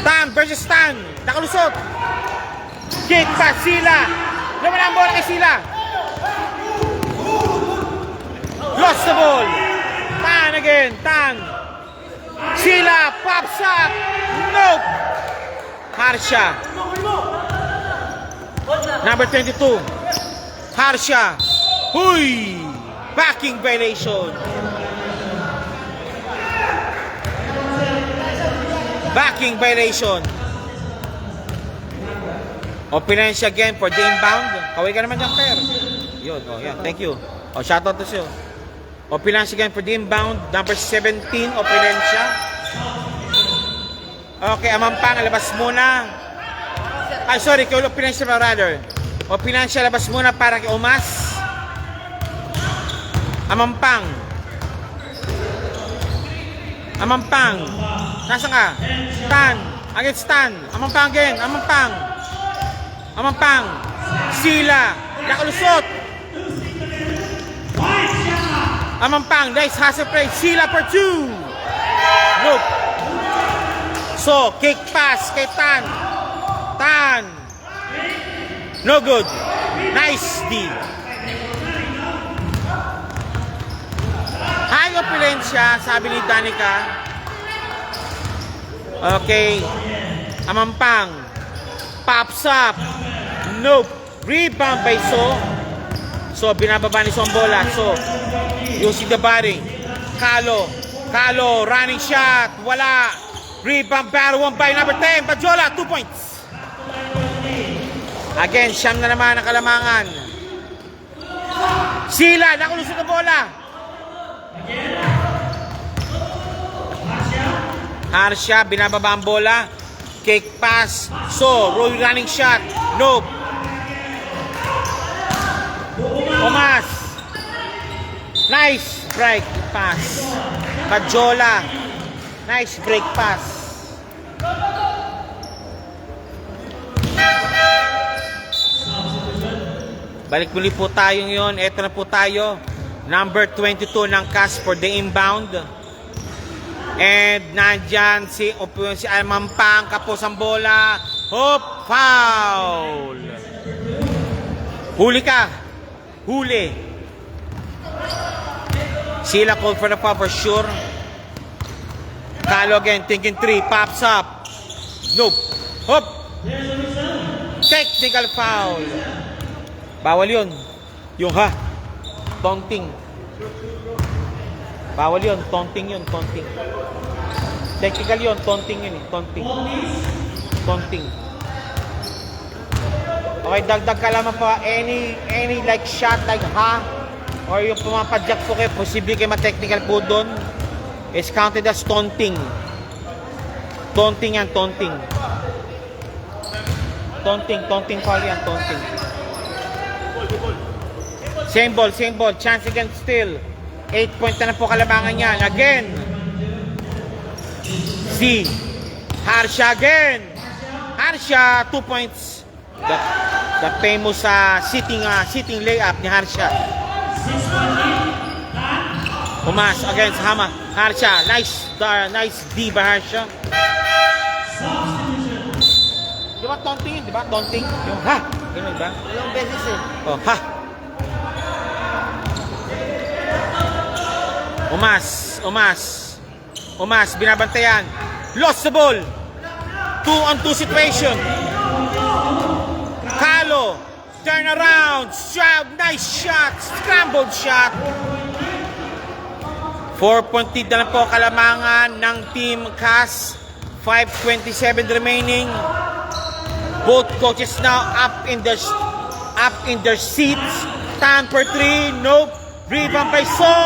Tan versus Tan. Nakalusot. Kick pass. Sila. Nawala ang bola kay Sila. Lost the ball. Tan again. Tan. Sila. Pops up. Nope. Harsha. Number 22. Harsha. Huy. Backing violation. Backing violation. Opinance again for the inbound. Kaway ka naman dyan, pair. Yun. Oh, yeah. Thank you. Oh, shoutout to siyo. Opinance again for the inbound. Number 17, Opinensya. Okay, Amampang, labas muna. Ay, sorry, kay Opinensya pa rather. Opinensya, labas muna para kay Umas. Amampang. Amampang. Nasaan ka? Tan. Against Tan. Amampang again. Amampang. Amampang. Sila. Nakalusot. Amampang, nice hustle play. Sila for 2. Nope. So, kick pass kay Tan. Tan. No good. Nice D. High opulensya, sabi ni Danica. Okay. Amampang. Pops up. Nope. Rebound by So, binababa ni Sombola. So, using the body. Kalo. Kalo. Running shot. Wala. Rebound battle. One by number 10. Bajola. 2 points. Again, siyam na naman ang kalamangan. Sila. Nakulusot na bola. Harsha. Binababa ang bola. Kick pass. So, running shot. Nope. Omas. Nice break pass. Bajola. Nice break pass. Balik muli po tayo ngayon. Ito na po tayo. Number 22 ng Cass for the inbound. And nandyan si Amampang. Kapos ang bola. Hop. Foul. Huli ka. Huli. Sila called for the foul for sure. Kalo again, thinking 3, pops up. Nope. Hop. Technical foul. Bawal yun. Yung ha. Taunting. Bawal yun. Taunting yun. Taunting. Technical yun, taunting yun eh. Taunting. Okay, dagdag ka lamang pa. Any like shot like ha, or yung pumapadyak po kayo, posible kayo ma-technical po doon, is counted as taunting. Taunting yan, taunting. Taunting foul yan, taunting. Same ball. Chance against Steele. 8 point na po kalamangan yan. Again. Z. Harsha again. Harsha, 2 points. The famous sitting layup ni Harsha. Umas against Hama. Harsha, nice D by Harsha. Di ba taunting yun? Di ba taunting? Yung ha. Ganun ba? Ilang beses eh. Oh, ha. Umas, binabantayan. Lost the ball. 2-on-2 situation. Kalo, turn around. Nice shot. Scrambled shot. 4-point lead na lang po kalamangan ng Team CAS. 5:27 remaining. Both coaches now up in their seats. Time for 3. Nope. Rebound by So.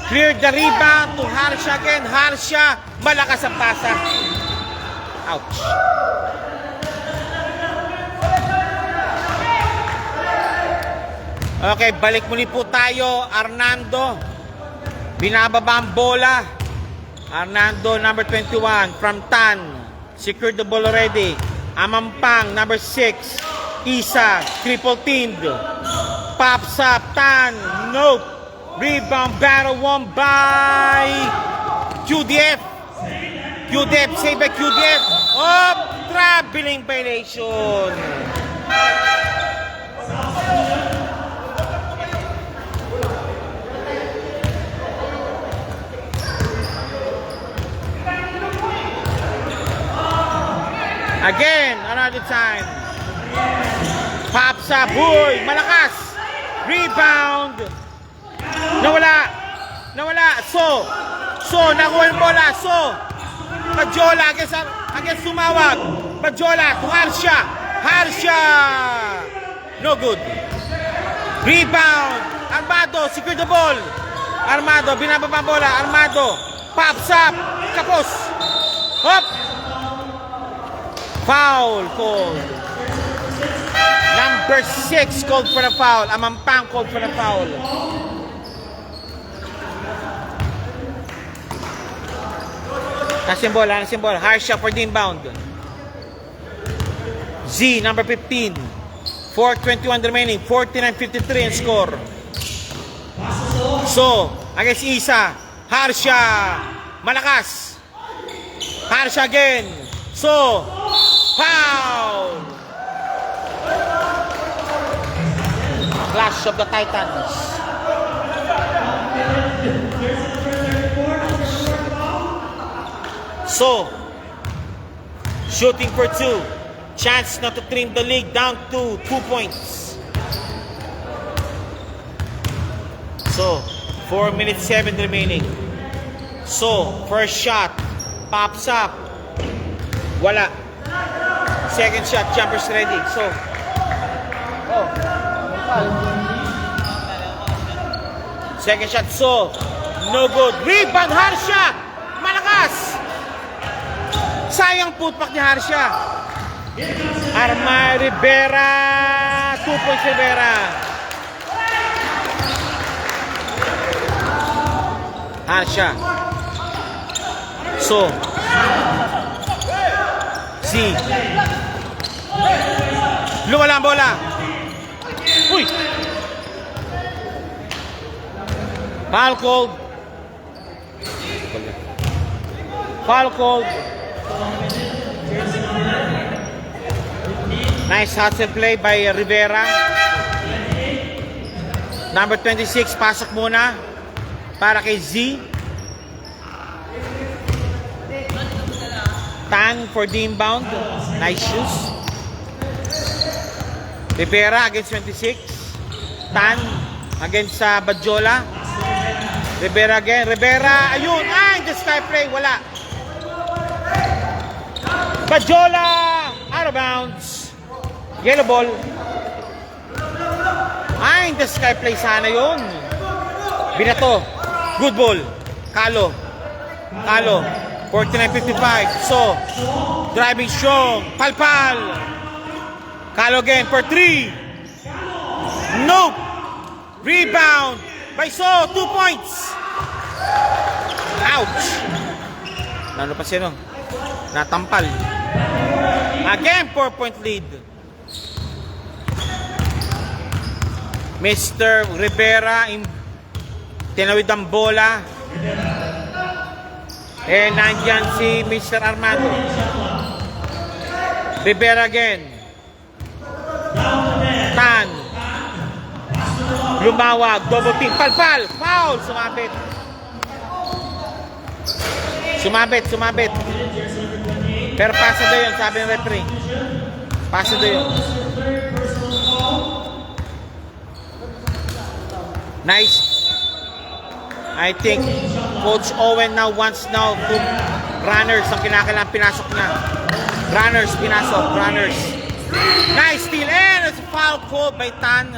Clear the rebound to Harsha again. Harsha, malakas ang pasa. Ouch. Okay, balik muli po tayo. Arnando, binababa ang bola. Arnando, number 21, from Tan. Secured the ball already. Amampang, number 6. Isa, triple teamed. Pops up, Tan. Nope. Rebound battle won by QDF. QDF, saved by QDF. Oh, traveling violation. Again, another time. Pops up, boy, malakas. Rebound. Nawala. So, nakuha yung bola. So, Bajola against Sumawag. Bajola to Harsha. No good. Rebound. Armado, secure the ball. Armado, binababa bola. Armado, pops up. Kapos. Hop. Foul called. Number 6 called for the foul. Amampang called for the foul. Nasin ball. Harsha for the inbound. Z, number 15. 4:21 remaining. 49-53 in score. So, against Isa. Harsha. Malakas. Harsha again. So, foul. Clash of the Titans. So, shooting for 2. Chance not to trim the league down to 2 points. So, 4 minutes 7 remaining. So, first shot. Pops up. Wala. Second shot. Jumper's ready. So, second shot. So, no good. Rebound Harsha. Malakas. Sayang putpak ni Harsha. Armay Rivera. 2 points Rivera. Harsha. So. Si. Lumala ang bola. Uy. Foul called. Foul called. Nice hustle play by Rivera. Number 26, pasok muna para kay Z. Tan for the inbound. Nice shoes. Rivera against 26. Tan against Bajola. Rivera again. Rivera. Ayun. Ay, the sky play. Wala. Bajola. Out of bounds. Yellow ball. Ay, the sky play sana yun. Binato. Good ball. Kalo. Kalo. 49-55. So, driving strong. Palpal. Kalo again for 3. Nope. Rebound. By So. 2 points. Ouch. Lalo pa siya, no? Natampal. Again, 4-point lead. Mr. Rivera tinawid ang bola. Eh, nandyan si Mr. Armando. Rivera again. Tan. Lumawag. Double team. Palpal. Foul. Sumabit. Sumabit. Pero pasa daw yun, sabi ng referee. Pasa daw yun. Nice. I think Coach Owen now wants now to runners ang kinakailangan pinasok niya. Runners pinasok. Runners. Nice steal. And it's a foul called by Tan.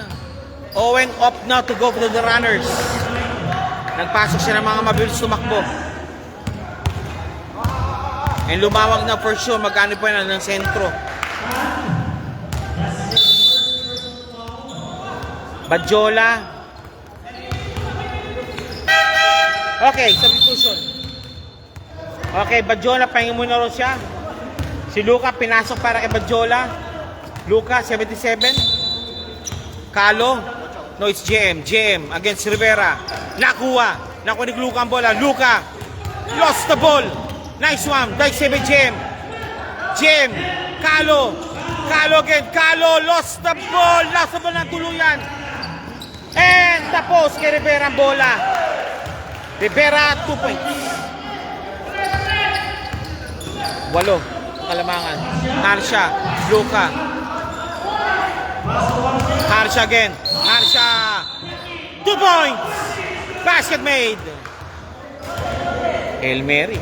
Owen opt now to go for the runners. Nagpasok siya ng mga mabilis tumakbo. And lumawag na for sure. Magkano po yan ng sentro. Bajola. Okay, substitution. Okay, Bajola, pahingin muna rin siya. Si Luka, pinasok para kay Bajola. Luka, 77. Kalo. No, it's JM against Rivera. Nakuha ni Luka ang bola. Luka, lost the ball. Nice one. Dive save JM. Kalo again. Kalo, lost the ball. Lost the ball ng tuluyan. And tapos kay Rivera ang bola. Rivera, 2 points. 8. Kalamangan. Harsha. Luka. Harsha again. Harsha. 2 points. Basket made. Hail Mary.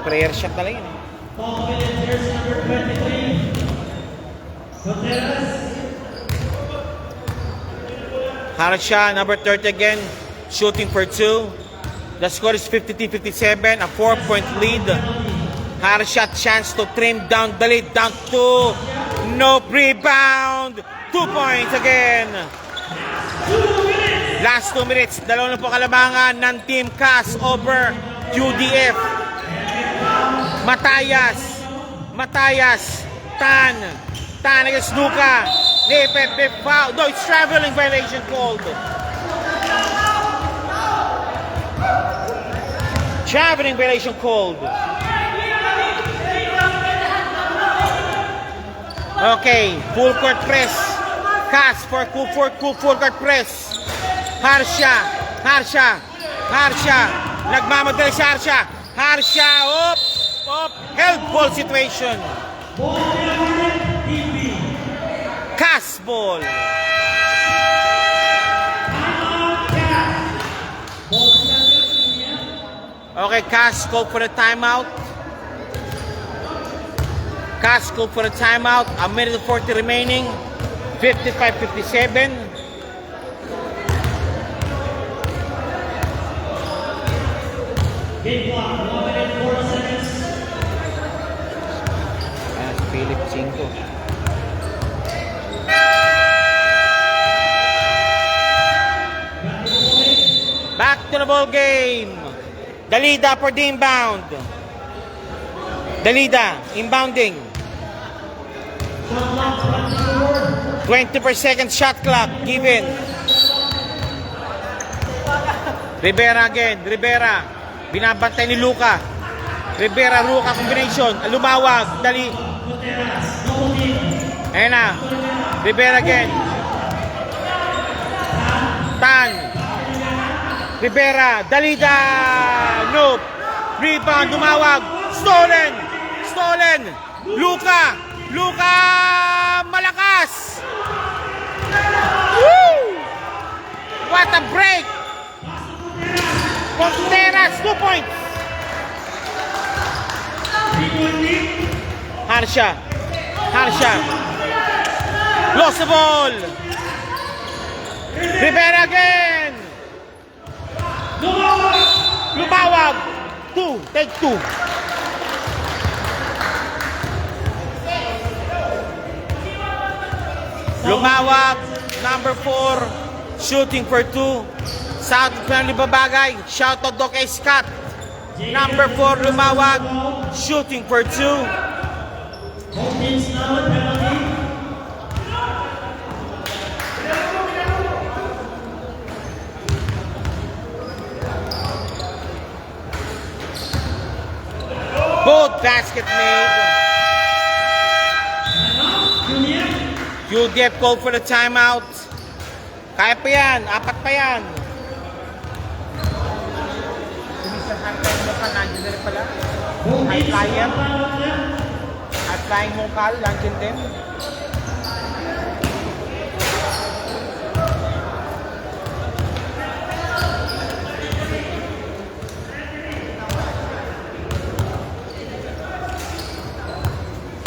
Prayer shot talaga yun. Harsha, number 30 again. Shooting for 2. The score is 52-57, a 4-point lead. Harsha chance to trim down the lead, down to no rebound. 2 points again. Last 2 minutes, dalawa na po kalamangan ng Team CAS over UDF. Matayas, Tan against Luka. Nipep, foul. No, it's traveling violation called. Traveling violation called. Okay, full court press. CAS for full court press. Harsha. Nagmamadali si Harsha. Help ball situation. CAS ball. Okay, CAS called for the timeout. A minute and 40 remaining. 55-57. Game clock, 1 minute, 4 seconds. Philip 5. Back to the ball game. Dalida for the inbound. Inbounding. 20 per second shot clock given. Rivera again. Binabantay ni Luka. Rivera-Luka combination. Lumawag. Dali. Ayan na. Rivera again. Tan. Rivera. Dalida. Nope. Rebound. Lumawag. Stolen. Luka. Malakas. Woo! What a break. Kas, 2 points. Harsha. Lost the ball. Prepare again. Lumawag. 2. Take 2. Lumawag. Number 4. Shooting for 2. South Family Babagay. Shout out daw kay Scott. Number 4. Lumawag. Shooting for 2. Home teams now at penalty. Both basket made. UDF called for the timeout. Kaya pa yan. 4 pa yan. Sumisahan tayo mo ka. Nandiyan na rin pala. High flyer. High flying mo ka. Nandiyan din.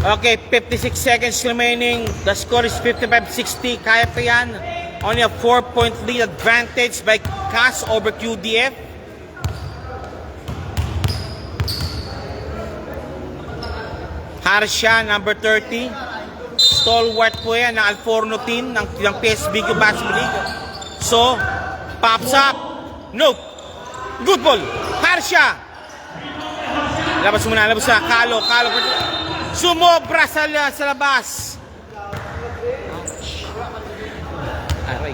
Okay, 56 seconds remaining. The score is 55-60. Kaya pa yan. Only a 4-point lead advantage by Cas over QDF. Harsha, number 30. Stalwart po yan ng Alforno team ng PSBQ Basketball League. So, pops up. Nope. Good ball. Harsha. Labas muna. Kalo. Sumobra sa labas. Aray.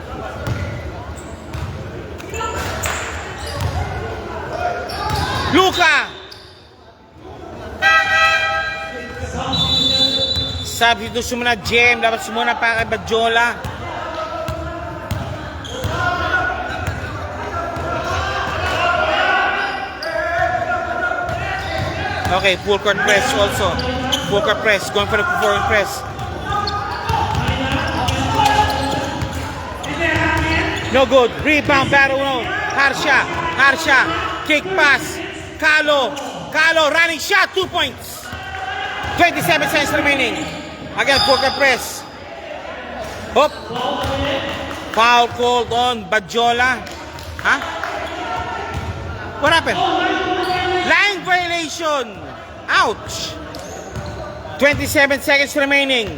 Luka. Substitution muna Jem. Labas muna para kay Badjola. Okay, full court press also. Full court press, going for the full court press. No good. Rebound, battle round. Harsha. Kick pass. Kalo, running shot, 2 points. 27 seconds remaining. Again, full court press. Hop. Foul called on Badjola. Huh? What happened? Line violation. Ouch. 27 seconds remaining.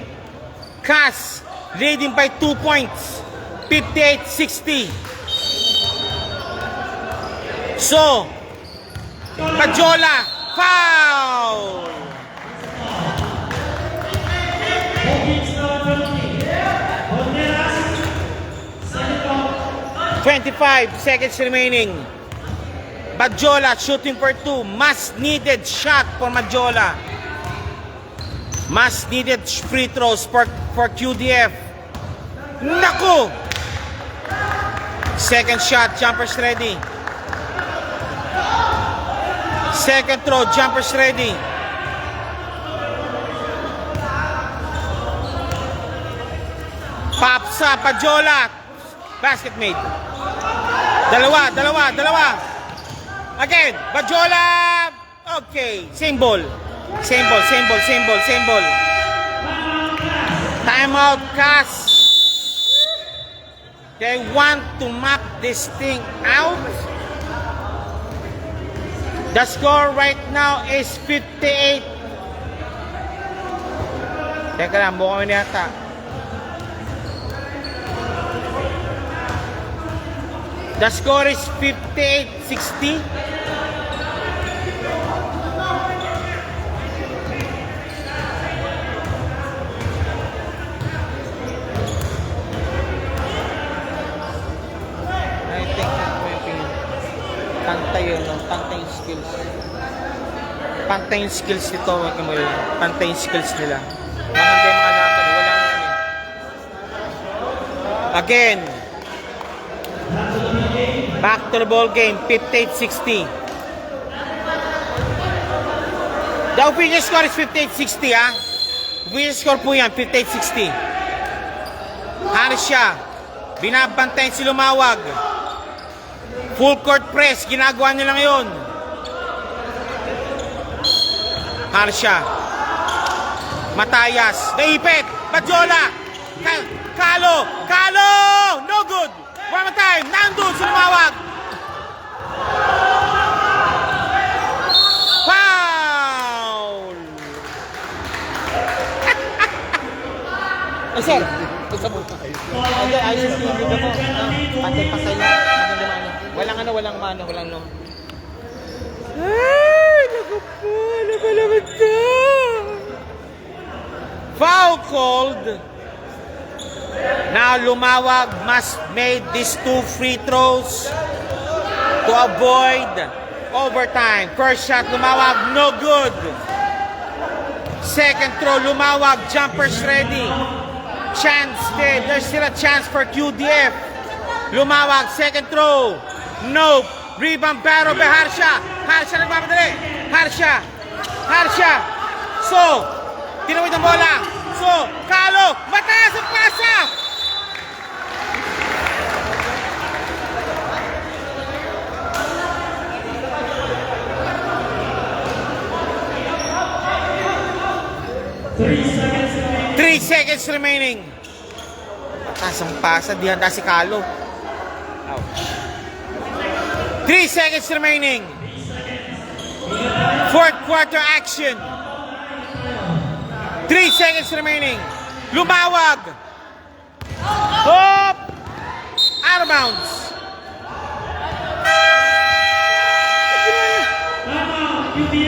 Cas leading by 2 points. 58-60. So, Badjola, foul. Home teams now at penalty. Honduras, second foul. 25 seconds remaining. Badjola shooting for 2. Much needed shot for Badjola. Much needed free throws for QDF. Naku! Second shot, jumpers ready. Second throw, jumpers ready. Pops up, Badjola. Basket made. Dalawa. Again, Badjola. Okay, same ball. Timeout, Cas. They want to map this thing out. The score right now is 58. Teka lang, mukhang yata. The score is 58-60. Pantay yung skills. Pantay yung skills nito, pantay yung skills nila. Mga hindi makalaban, wala na yun. Again, back to the ball game, 58-60. The official score is 58-60, ha? Official score po yan, 58-60. Harsha, binabantayan si Lumawag. Full court press, ginagawa nila ngayon. Harsha. Matayas. Naipit. Badjola. Kalo. Kalo! No good. One more time. Nandun sa lumawag. Foul! Ay, sir. Isa mo. Okay, ayos yung liga mo. Pantay-pantay lang. Walang mano. Ay, naku po. Laban to. Foul called. Now Lumawag must make these 2 free throws to avoid overtime. First shot, Lumawag, no good. Second throw, Lumawag, jumpers ready. Chance there. There's still a chance for QDF. Lumawag, second throw. Nope. Rebound battle by Harsha. Harsha nagmamadali. Harsha. So, tinawid ang bola. So, Kalo. Mataas ang pasa. Three seconds remaining. Mataas ang pasa. Di handa si Kalo. 3 seconds remaining. Fourth quarter action. 3 seconds remaining. Lumawag. Hop. Out of bounds.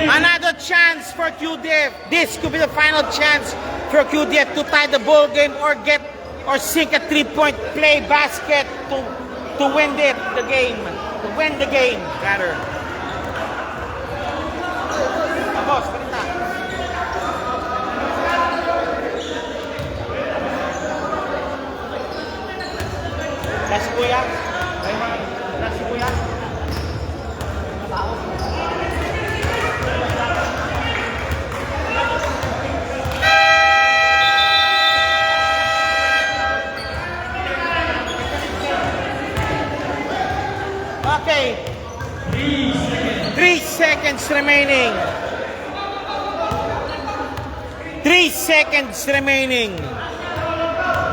Another chance for QDF. This could be the final chance for QDF to tie the ball game or sink a 3-point play basket to win the game. To win the game, rather. Boss, balita. Last kuya? Last kuya? Okay. 3 seconds remaining. 3 seconds remaining.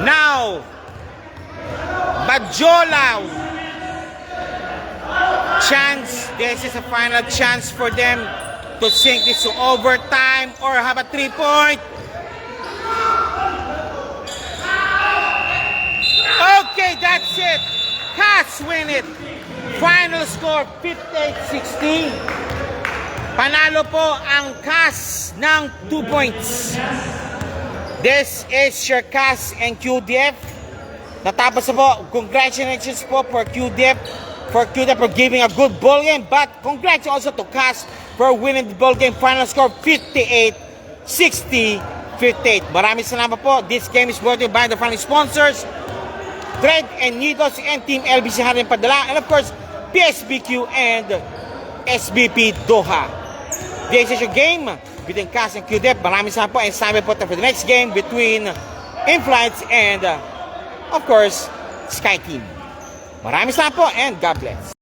Now, Badjola. Chance. This is a final chance for them to sink this to overtime or have a 3-point. Okay, that's it. Cats win it. Final score, 58-60. Panalo po ang Cats ng 2 points. This is your Cats and QDF. Natapos na po. Congratulations po for QDF for giving a good ball game. But congrats also to Cats for winning the ball game. Final score, 58-60. 58. Maraming salamat po. This game is brought to you by the following sponsors: Thread and Needles and Team LBC Harin Padala, and of course, PSBQ and SBP Doha. This is your game between Cats and QDF. Maraming salamat po and sabi po for the next game between Inflights and of course, Sky Team. Maraming salamat po and God bless.